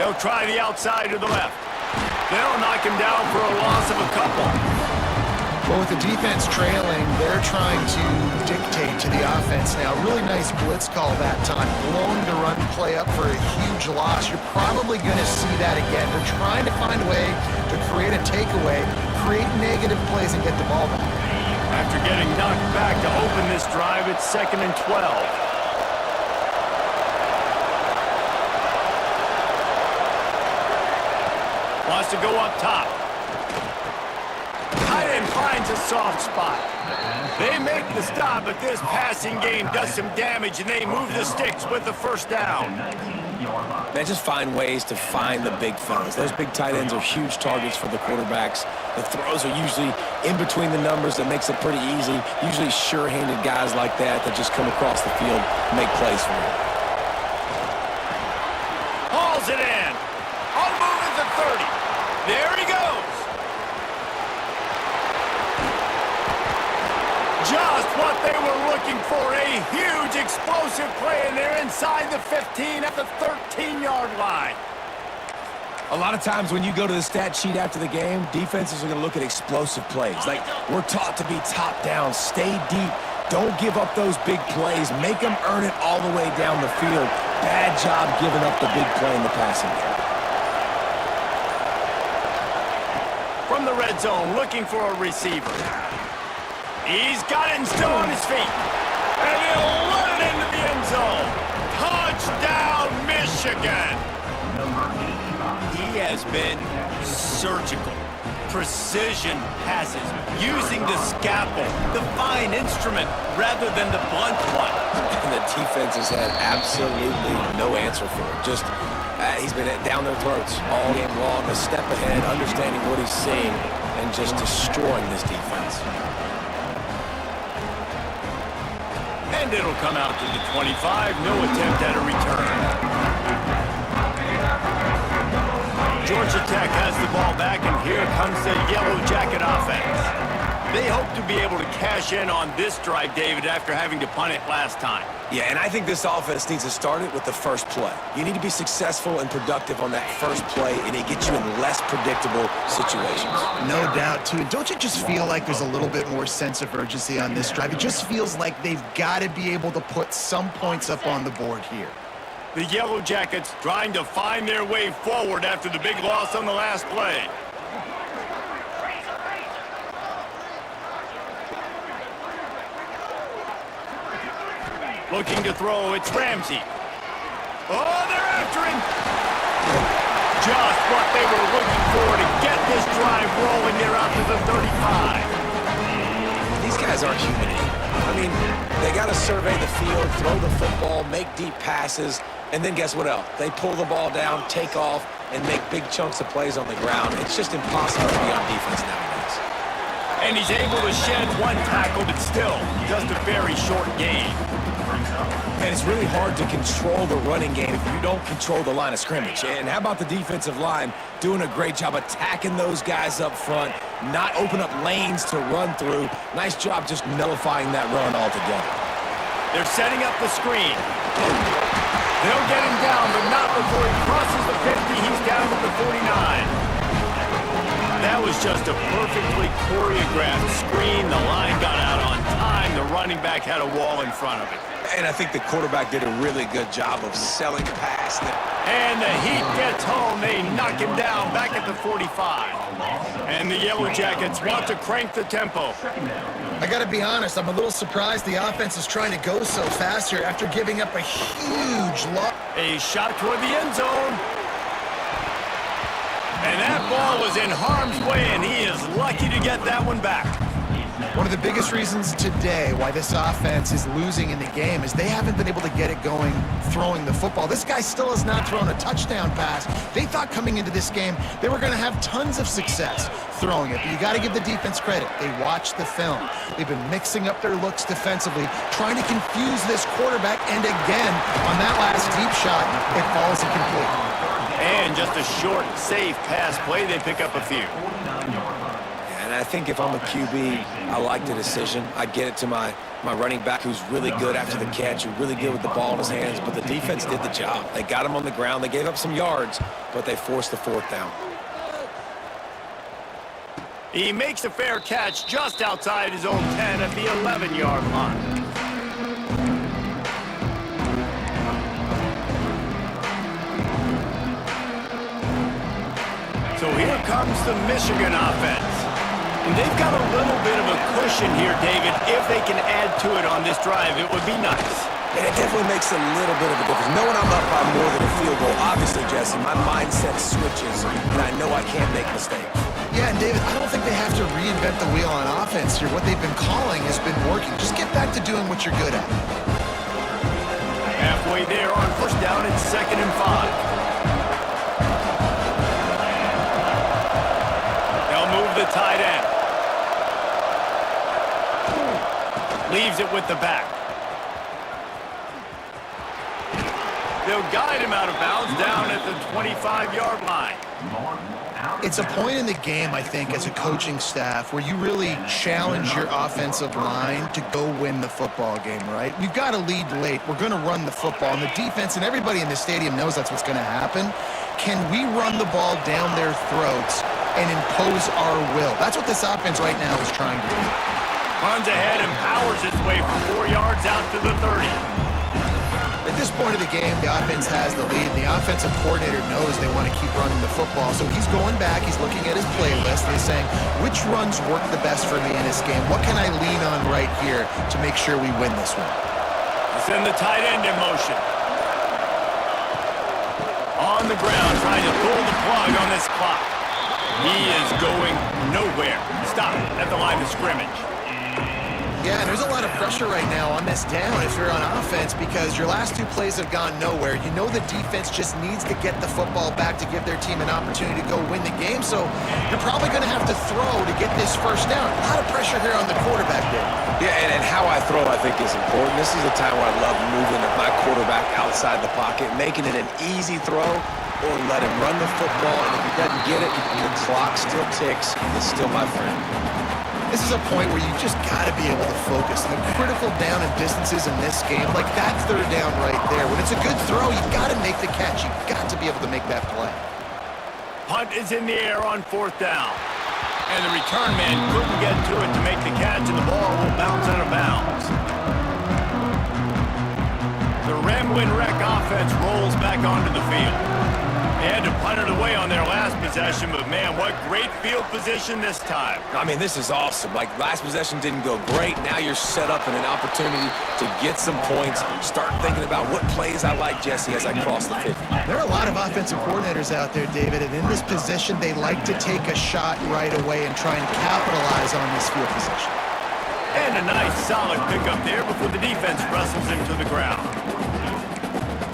They'll try the outside to the left. They'll knock him down for a loss of a couple. Well, with the defense trailing, they're trying to dictate to the offense now. Really nice blitz call that time. Blowing the run play up for a huge loss. You're probably going to see that again. They're trying to find a way to create a takeaway, create negative plays, and get the ball back. After getting knocked back to open this drive, it's 2nd and 12. Wants to go up top. Tight end finds a soft spot. They make the stop, but this passing game does some damage, and they move the sticks with the first down. They just find ways to find the big fellas. Those big tight ends are huge targets for the quarterbacks. The throws are usually in between the numbers. That makes it pretty easy. Usually sure-handed guys like that just come across the field and make plays for you. Hauls it in. On the move at the 30. There he goes. Just what they were looking for, a huge explosive play, and they're inside the 15 at the 13-yard line. A lot of times when you go to the stat sheet after the game, defenses are going to look at explosive plays. Like, we're taught to be top down, stay deep, don't give up those big plays, make them earn it all the way down the field. Bad job giving up the big play in the passing game. From the red zone, looking for a receiver. He's got it and still on his feet. And he'll run it into the end zone. Touchdown, Michigan. He has been surgical. Precision passes, using the scalpel, the fine instrument, rather than the blunt one. And the defense has had absolutely no answer for it. Just, he's been down their throats all game long, a step ahead, understanding what he's seeing, and just destroying this defense. And it'll come out to the 25. No attempt at a return. Georgia Tech has the ball back, and here comes the Yellow Jacket offense. They hope to be able to cash in on this drive, David, after having to punt it last time. Yeah, and I think this offense needs to start it with the first play. You need to be successful and productive on that first play, and it gets you in less predictable situations. No doubt, too. Don't you just feel like there's a little bit more sense of urgency on this drive? It just feels like they've got to be able to put some points up on the board here. The Yellow Jackets trying to find their way forward after the big loss on the last play. Looking to throw, it's Ramsey. Oh, they're after him. Just what they were looking for to get this drive rolling. They're out to the 35. These guys aren't human. I mean, they got to survey the field, throw the football, make deep passes, and then guess what else? They pull the ball down, take off, and make big chunks of plays on the ground. It's just impossible to be on defense nowadays. And he's able to shed one tackle, but still just a very short game. And it's really hard to control the running game if you don't control the line of scrimmage. And how about the defensive line doing a great job attacking those guys up front, not open up lanes to run through. Nice job just nullifying that run altogether. They're setting up the screen. They'll get him down, but not before he crosses the 50. He's down to the 49. That was just a perfectly choreographed screen. The line got out on time. The running back had a wall in front of it. And I think the quarterback did a really good job of selling past it. And the heat gets home. They knock him down back at the 45. And the Yellow Jackets want to crank the tempo. I got to be honest, I'm a little surprised the offense is trying to go so fast here after giving up a huge loss. A shot toward the end zone. And that ball was in harm's way, and he is lucky to get that one back. One of the biggest reasons today why this offense is losing in the game is they haven't been able to get it going throwing the football. This guy still has not thrown a touchdown pass. They thought coming into this game they were going to have tons of success throwing it, but you got to give the defense credit. They watched the film. They've been mixing up their looks defensively, trying to confuse this quarterback, and again, on that last deep shot, it falls incomplete. And just a short, safe pass play, they pick up a few. And I think if I'm a QB, I like the decision. I get it to my running back who's really good after the catch, who's really good with the ball in his hands, but the defense did the job. They got him on the ground. They gave up some yards, but they forced the fourth down. He makes a fair catch just outside his own 10 at the 11-yard line. So here comes the Michigan offense. And they've got a little bit of a cushion here, David. If they can add to it on this drive, it would be nice. And it definitely makes a little bit of a difference. Knowing I'm up by more than a field goal, obviously, Jesse, my mindset switches, and I know I can't make mistakes. Yeah, and David, I don't think they have to reinvent the wheel on offense here. What they've been calling has been working. Just get back to doing what you're good at. Halfway there on first down and 2nd and 5. They'll move the tight end. Leaves it with the back. They'll guide him out of bounds down at the 25-yard line. It's a point in the game, I think, as a coaching staff where you really challenge your offensive line to go win the football game, right? We've got to lead late. We're going to run the football. And the defense and everybody in the stadium knows that's what's going to happen. Can we run the ball down their throats and impose our will? That's what this offense right now is trying to do. Runs ahead and powers its way for 4 yards out to the 30. At this point of the game, the offense has the lead. The offensive coordinator knows they want to keep running the football. So he's going back, he's looking at his playlist, and he's saying, which runs work the best for me in this game? What can I lean on right here to make sure we win this one? Send the tight end in motion. On the ground, trying to pull the plug on this clock. He is going nowhere. Stop at the line of scrimmage. Yeah, and there's a lot of pressure right now on this down if you're on offense because your last 2 plays have gone nowhere. You know the defense just needs to get the football back to give their team an opportunity to go win the game, so you're probably going to have to throw to get this first down. A lot of pressure here on the quarterback there. Yeah, and how I throw, I think, is important. This is a time where I love moving my quarterback outside the pocket, making it an easy throw, or let him run the football, and if he doesn't get it, the clock still ticks. It's still my friend. This is a point where you just got to be able to focus. And the critical down and distances in this game, like that 3rd down right there. When it's a good throw, you've got to make the catch. You've got to be able to make that play. Punt is in the air on 4th down. And the return man couldn't get to it to make the catch, and the ball will bounce out of bounds. The Ramblin' Wreck offense rolls back onto the field. They had to punt it away on their last possession, but man, what great field position this time. I mean, this is awesome. Like, last possession didn't go great. Now you're set up in an opportunity to get some points. Start thinking about what plays I like, Jesse, as I cross the 50. There are a lot of offensive coordinators out there, David, and in this position, they like to take a shot right away and try and capitalize on this field position. And a nice, solid pickup there before the defense wrestles him to the ground.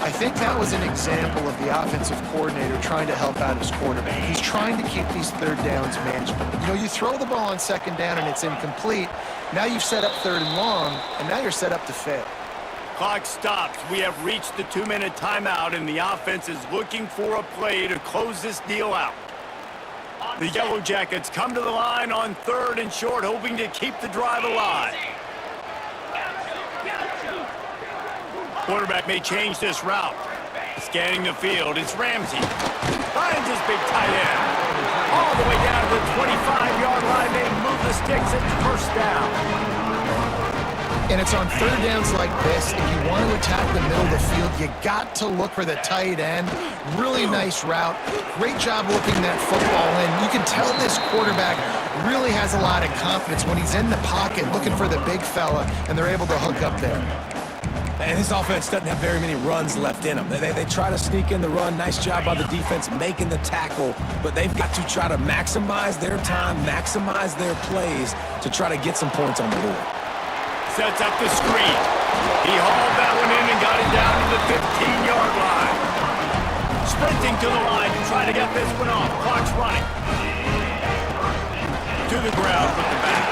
I think that was an example of the offensive coordinator trying to help out his quarterback. He's trying to keep these 3rd downs manageable. You know, you throw the ball on 2nd down and it's incomplete. Now you've set up 3rd and long, and now you're set up to fail. Clock stops. We have reached the 2-minute timeout, and the offense is looking for a play to close this deal out. The Yellow Jackets come to the line on 3rd and short, hoping to keep the drive alive. Quarterback may change this route. Scanning the field, it's Ramsey. Finds his big tight end. All the way down to the 25-yard line. They move the sticks at first down. And it's on 3rd downs like this, if you want to attack the middle of the field, you got to look for the tight end. Really nice route. Great job looking that football in. You can tell this quarterback really has a lot of confidence when he's in the pocket looking for the big fella, and they're able to hook up there. And this offense doesn't have very many runs left in them. They try to sneak in the run. Nice job by the defense making the tackle. But they've got to try to maximize their time, maximize their plays to try to get some points on the board. Sets up the screen. He hauled that one in and got it down to the 15-yard line. Sprinting to the line to try to get this one off. Clock's running. To the ground with the back.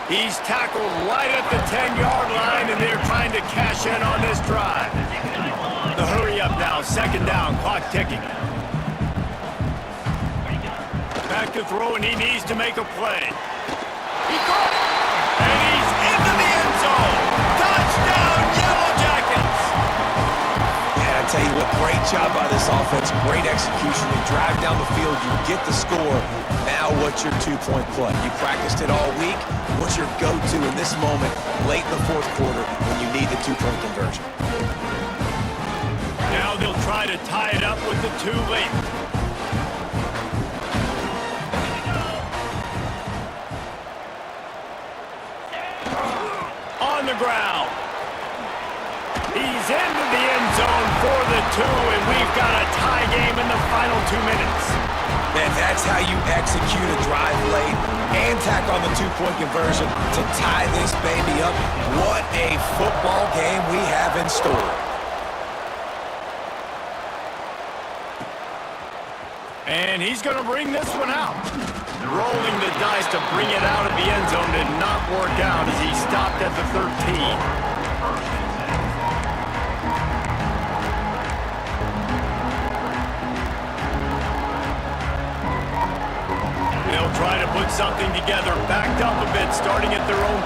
He's tackled right at the 10-yard line, and they're trying to cash in on this drive. The hurry up now, 2nd down, clock ticking. back to throw, and he needs to make a play. He caught it, and he's into the end zone. Touchdown, Yellow Jackets! And I tell you what, great job by this offense, great execution. You drive down the field, you get the score. Now what's your two-point play? You practiced it all week. What's your go-to in this moment, late in the fourth quarter, when you need the two-point conversion? Now they'll try to tie it up with the two late. On the ground. He's into the end zone for the two, and we've got a tie game in the final 2 minutes. Man, that's how you execute a drive late and tack on the two-point conversion to tie this baby up. What a football game we have in store. And he's going to bring this one out. Rolling the dice to bring it out of the end zone did not work out as he stopped at the 13. They'll try to put something together, backed up a bit, starting at their own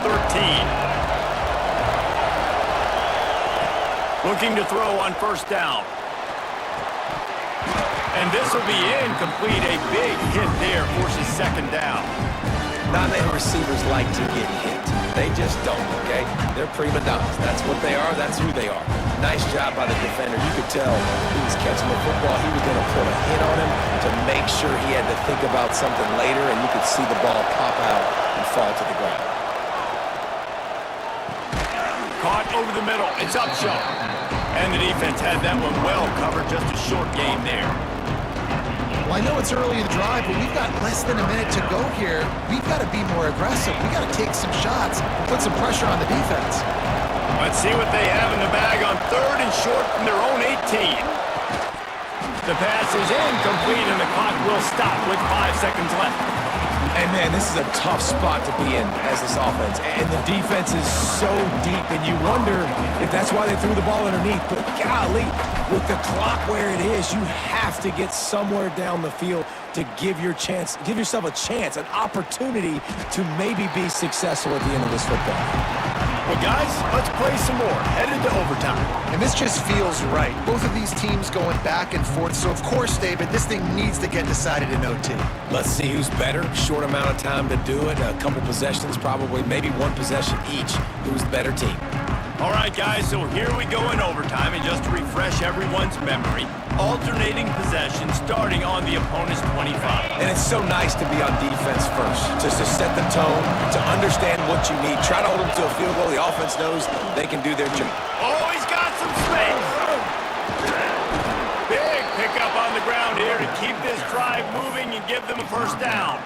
13. Looking to throw on first down. And this will be incomplete. A big hit there forces second down. Not many receivers like to get hit. They just don't, okay? They're prima donnas. That's what they are. That's who they are. Nice job by the defender. You could tell he was catching the football. He was going to put a hit on him to make sure he had to think about something later, and you could see the ball pop out and fall to the ground. Caught over the middle. It's Upshaw. And the defense had that one well covered. Just a short game there. Well, I know it's early in the drive, but we've got less than a minute to go here. We've got to be more aggressive. We've got to take some shots, put some pressure on the defense. Let's see what they have in the bag on third and short from their own 18. The pass is incomplete, and the clock will stop with 5 seconds left. And man, this is a tough spot to be in as this offense. And the defense is so deep, and you wonder if that's why they threw the ball underneath. But golly, with the clock where it is, you have to get somewhere down the field to give yourself a chance, an opportunity to maybe be successful at the end of this football. Well, guys, let's play some more. Headed to overtime. And this just feels right. Both of these teams going back and forth. So, of course, David, this thing needs to get decided in OT. Let's see who's better. Short amount of time to do it. A couple possessions, probably maybe one possession each. Who's the better team? All right, guys, so here we go in overtime. And just to refresh everyone's memory, alternating possession starting on the opponent's 25. And it's so nice to be on defense first, just to set the tone, to understand what you need. Try to hold them to a field goal. The offense knows they can do their job. Oh, he's got some space. Big pickup on the ground here to keep this drive moving and give them a first down.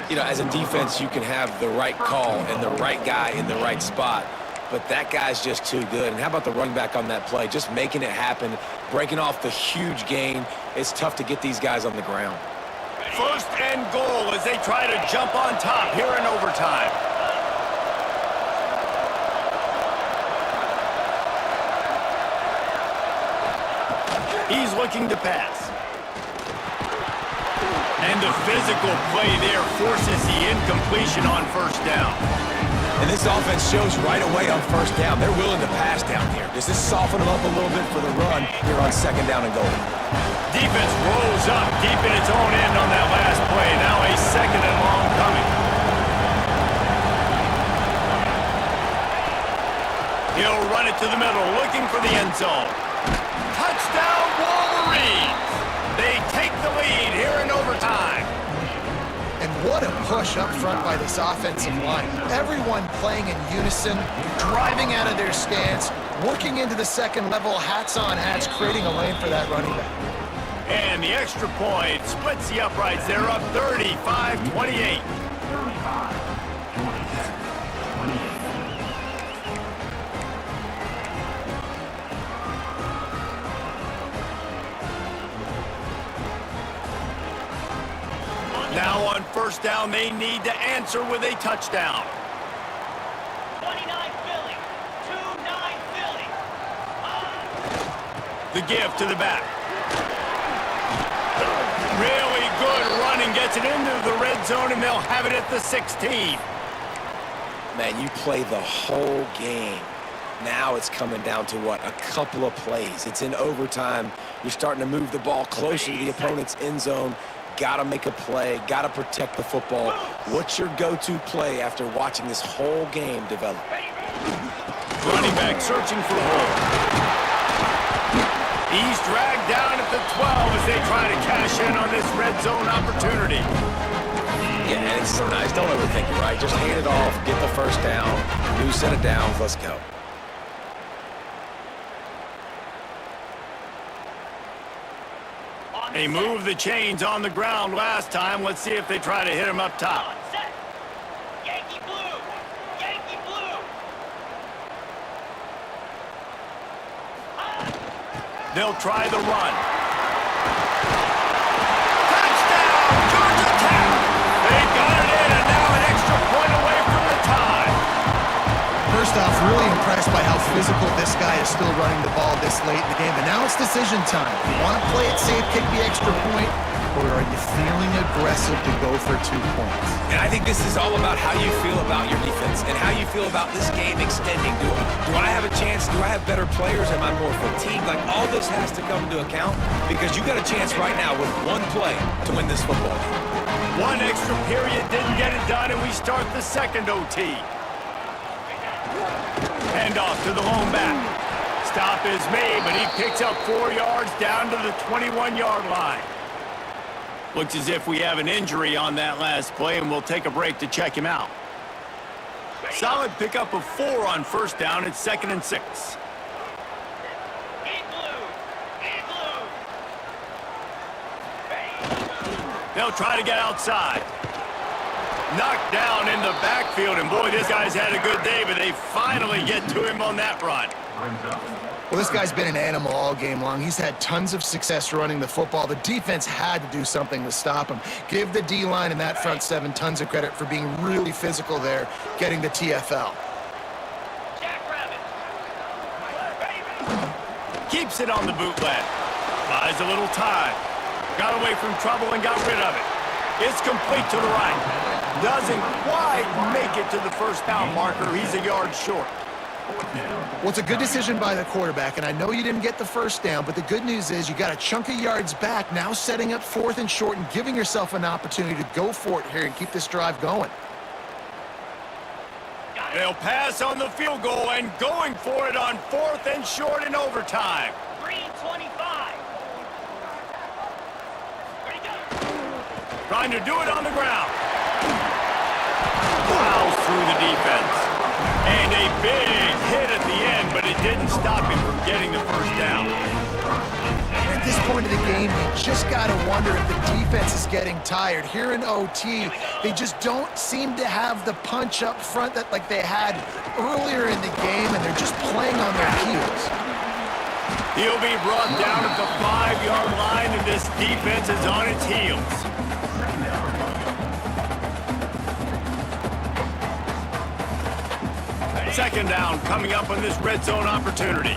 You know, as a defense, you can have the right call and the right guy in the right spot, but that guy's just too good. And how about the running back on that play? Just making it happen, breaking off the huge gain. It's tough to get these guys on the ground. First and goal as they try to jump on top here in overtime. He's looking to pass. And the physical play there forces the incompletion on first down. And this offense shows right away on first down. They're willing to pass down here. Does this soften them up a little bit for the run here on second down and goal? Defense rolls up deep in its own end on that last play. Now a second and long coming. He'll run it to the middle, looking for the end zone. Touchdown, Wolverines! They take the lead here in overtime. And what a push up front by this offensive line. Everyone playing in unison, driving out of their stance, working into the second level, hats on hats, creating a lane for that running back. And the extra point splits the uprights. They're up 35-28. Now on first down, they need to answer with a touchdown. 29 Philly. 2-9 Philly. The give to the back. Really good running gets Gets it into the red zone, and they'll have it at the 16. Man, you play the whole game. Now it's coming down to what? A couple of plays. It's in overtime. You're starting to move the ball closer to the opponent's end zone. Got to make a play. Got to protect the football. What's your go-to play after watching this whole game develop? Running back searching for a hole. He's dragged down at the 12 as they try to cash in on this red zone opportunity. Yeah, and it's so nice. Don't overthink it, right? Just hand it off, get the first down, new set of downs, let's go. They moved the chains on the ground last time. Let's see if they try to hit him up top. Set. Yankee blue. Yankee blue. They'll try the run. Touchdown, Georgia Tech! They got it in, and now an extra point away from the tie. First off, really impressed by how physical this guy is still running the ball this late in the game. But now it's decision time. You want to play it safe, kick the extra point, or are you feeling aggressive to go for 2 points? And I think this is all about how you feel about your defense and how you feel about this game extending. Do I have a chance? Do I have better players? Am I more fatigued? Like, all this has to come into account because you got a chance right now with one play to win this football game. One extra period didn't get it done, and we start the second OT. Hand off to the lone back. Stop is made, but he picks up 4 yards down to the 21-yard line. Looks as if we have an injury on that last play, and we'll take a break to check him out. Solid pickup of 4 on first down. It's 2nd and 6. They'll try to get outside. Knocked down in the backfield, and boy, this guy's had a good day, but they finally get to him on that run. Well, this guy's been an animal all game long. He's had tons of success running the football. The defense had to do something to stop him. Give the D-line and that front 7 tons of credit for being really physical there, getting the TFL. Keeps it on the bootleg. Buys a little time. Got away from trouble and got rid of it. It's complete to the right. Doesn't quite make it to the first down marker. He's a yard short. Well, it's a good decision by the quarterback, and I know you didn't get the first down, but the good news is you got a chunk of yards back, now setting up 4th and short and giving yourself an opportunity to go for it here and keep this drive going. They'll pass on the field goal and going for it on 4th and short in overtime. Green 25. Ready, go. Trying to do it on the ground. Plows through the defense. And a big hit at the end, but it didn't stop him from getting the first down. At this point of the game, you just got to wonder if the defense is getting tired. Here in OT, they just don't seem to have the punch up front that like they had earlier in the game, and they're just playing on their heels. He'll be brought down at the 5-yard line, and this defense is on its heels. Second down coming up on this red zone opportunity.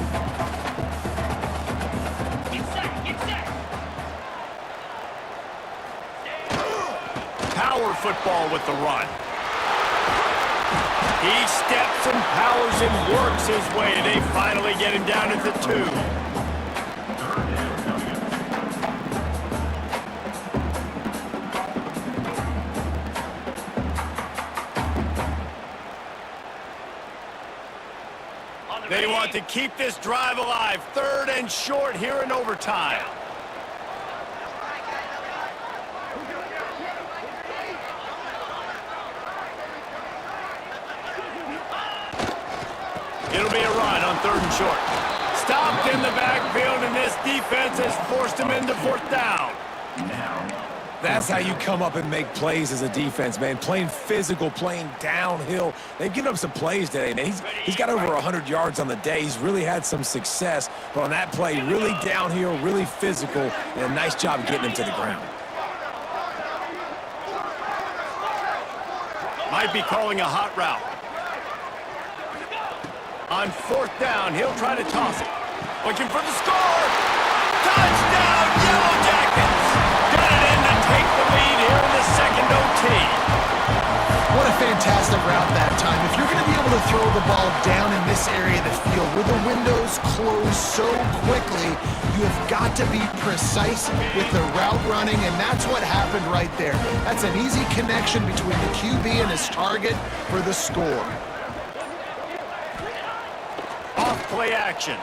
Get set, get set. Power football with the run. He steps and powers and works his way. They finally get him down at the 2. They want to keep this drive alive. 3rd and short here in overtime. It'll be a run on 3rd and short. Stopped in the backfield, and this defense has forced him into 4th down. That's how you come up and make plays as a defense, man. Playing physical, playing downhill. They've given up some plays today, man. He's got over 100 yards on the day. He's really had some success. But on that play, really downhill, really physical, and a nice job getting him to the ground. Might be calling a hot route. On 4th down, he'll try to toss it. Looking for the score. Touchdown, Yellow Jackets! Got it in to take the lead here in the throw the ball down in this area of the field where the windows close so quickly. You have got to be precise with the route running, and that's what happened right there. That's an easy connection between the QB and his target for the score. Off play action.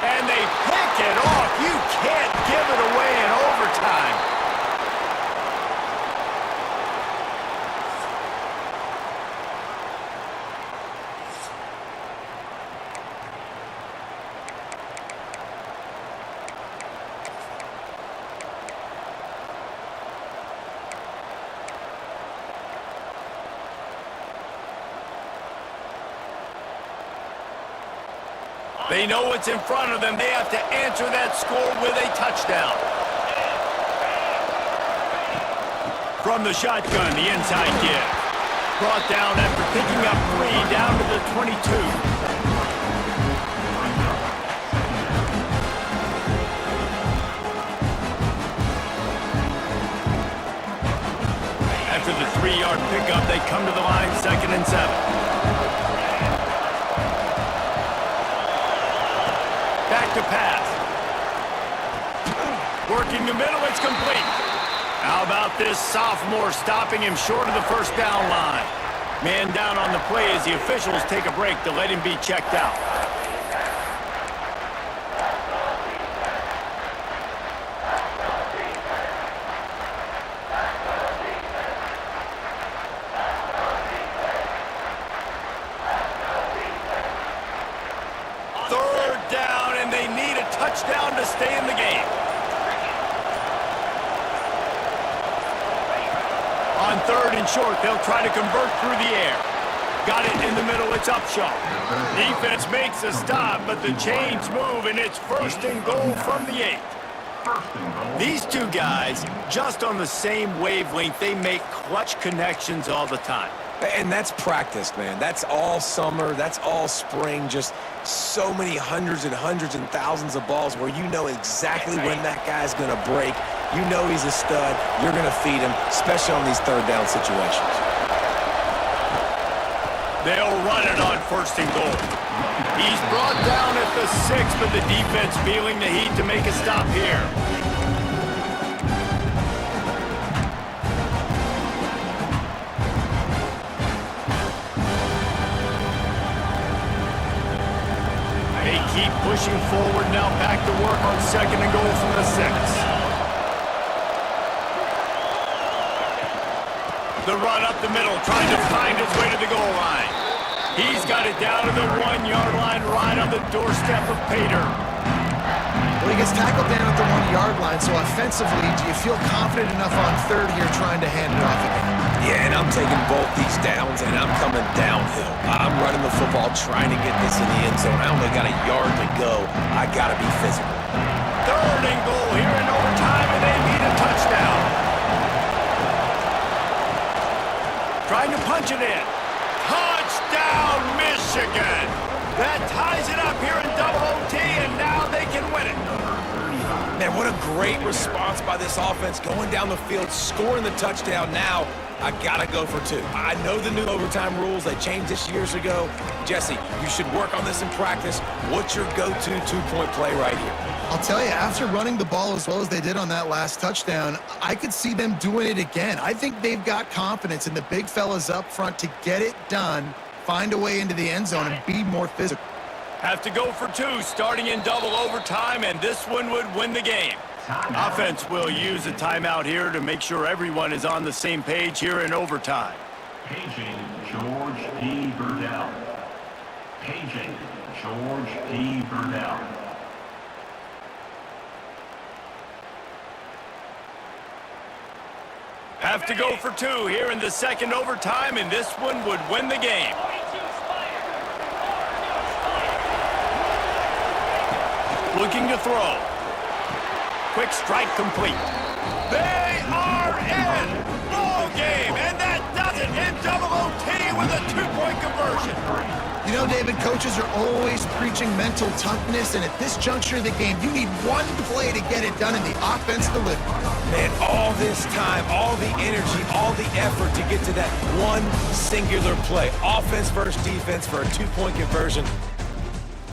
And they pick it off. You can't give it away in overtime. They know what's in front of them. They have to answer that score with a touchdown. From the shotgun, the inside give. Brought down after picking up 3 down to the 22. After the 3-yard pickup, they come to the line, 2nd and 7. Back to pass. Working the middle, it's complete. How about this sophomore stopping him short of the first down line? Man down on the play as the officials take a break to let him be checked out. Touchdown to stay in the game. On 3rd and short, they'll try to convert through the air. Got it in the middle, it's Upshaw. Defense makes a stop, but the chains move, and it's 1st and goal from the 8. These two guys, just on the same wavelength, they make clutch connections all the time. And that's practice, man. That's all summer. That's all spring. Just so many hundreds and thousands of balls where you know exactly when that guy's going to break. You know he's a stud. You're going to feed him, especially on these 3rd down situations. They'll run it on 1st and goal. He's brought down at the 6, but the defense feeling the heat to make a stop here. Keep pushing forward now, back to work on 2nd and goal from the 6. The run up the middle, trying to find his way to the goal line. He's got it down to the 1-yard line, right on the doorstep of Pater. Well, he gets tackled down at the 1-yard line, so offensively, do you feel confident enough on 3rd here trying to hand it off again? Yeah, and I'm taking both these downs, and I'm coming downhill. I'm running the football, trying to get this in the end zone. I only got a yard to go. I got to be physical. 3rd and goal here in overtime, and they need a touchdown. Trying to punch it in. Touchdown, Michigan! That ties it up here in double OT, and now they can win it. Man, what a great response by this offense, going down the field, scoring the touchdown. Now I gotta go for 2. I know the new overtime rules, they changed this years ago. Jesse, you should work on this in practice. What's your go-to 2-point play right here? I'll tell you, after running the ball as well as they did on that last touchdown, I could see them doing it again. I think they've got confidence in the big fellas up front to get it done, find a way into the end zone, and be more physical. Have to go for 2, starting in double overtime, and this one would win the game. Offense will use a timeout here to make sure everyone is on the same page here in overtime. Paging George P. Burdell. Paging George P. Burdell. Have to go for 2 here in the 2nd overtime, and this one would win the game. Looking to throw. Quick strike complete. They are in! Ball game! And that does it in double OT with a 2-point conversion. You know, David, coaches are always preaching mental toughness, and at this juncture of the game, you need one play to get it done, and the offense delivered. Man, all this time, all the energy, all the effort to get to that one singular play. Offense versus defense for a 2-point conversion.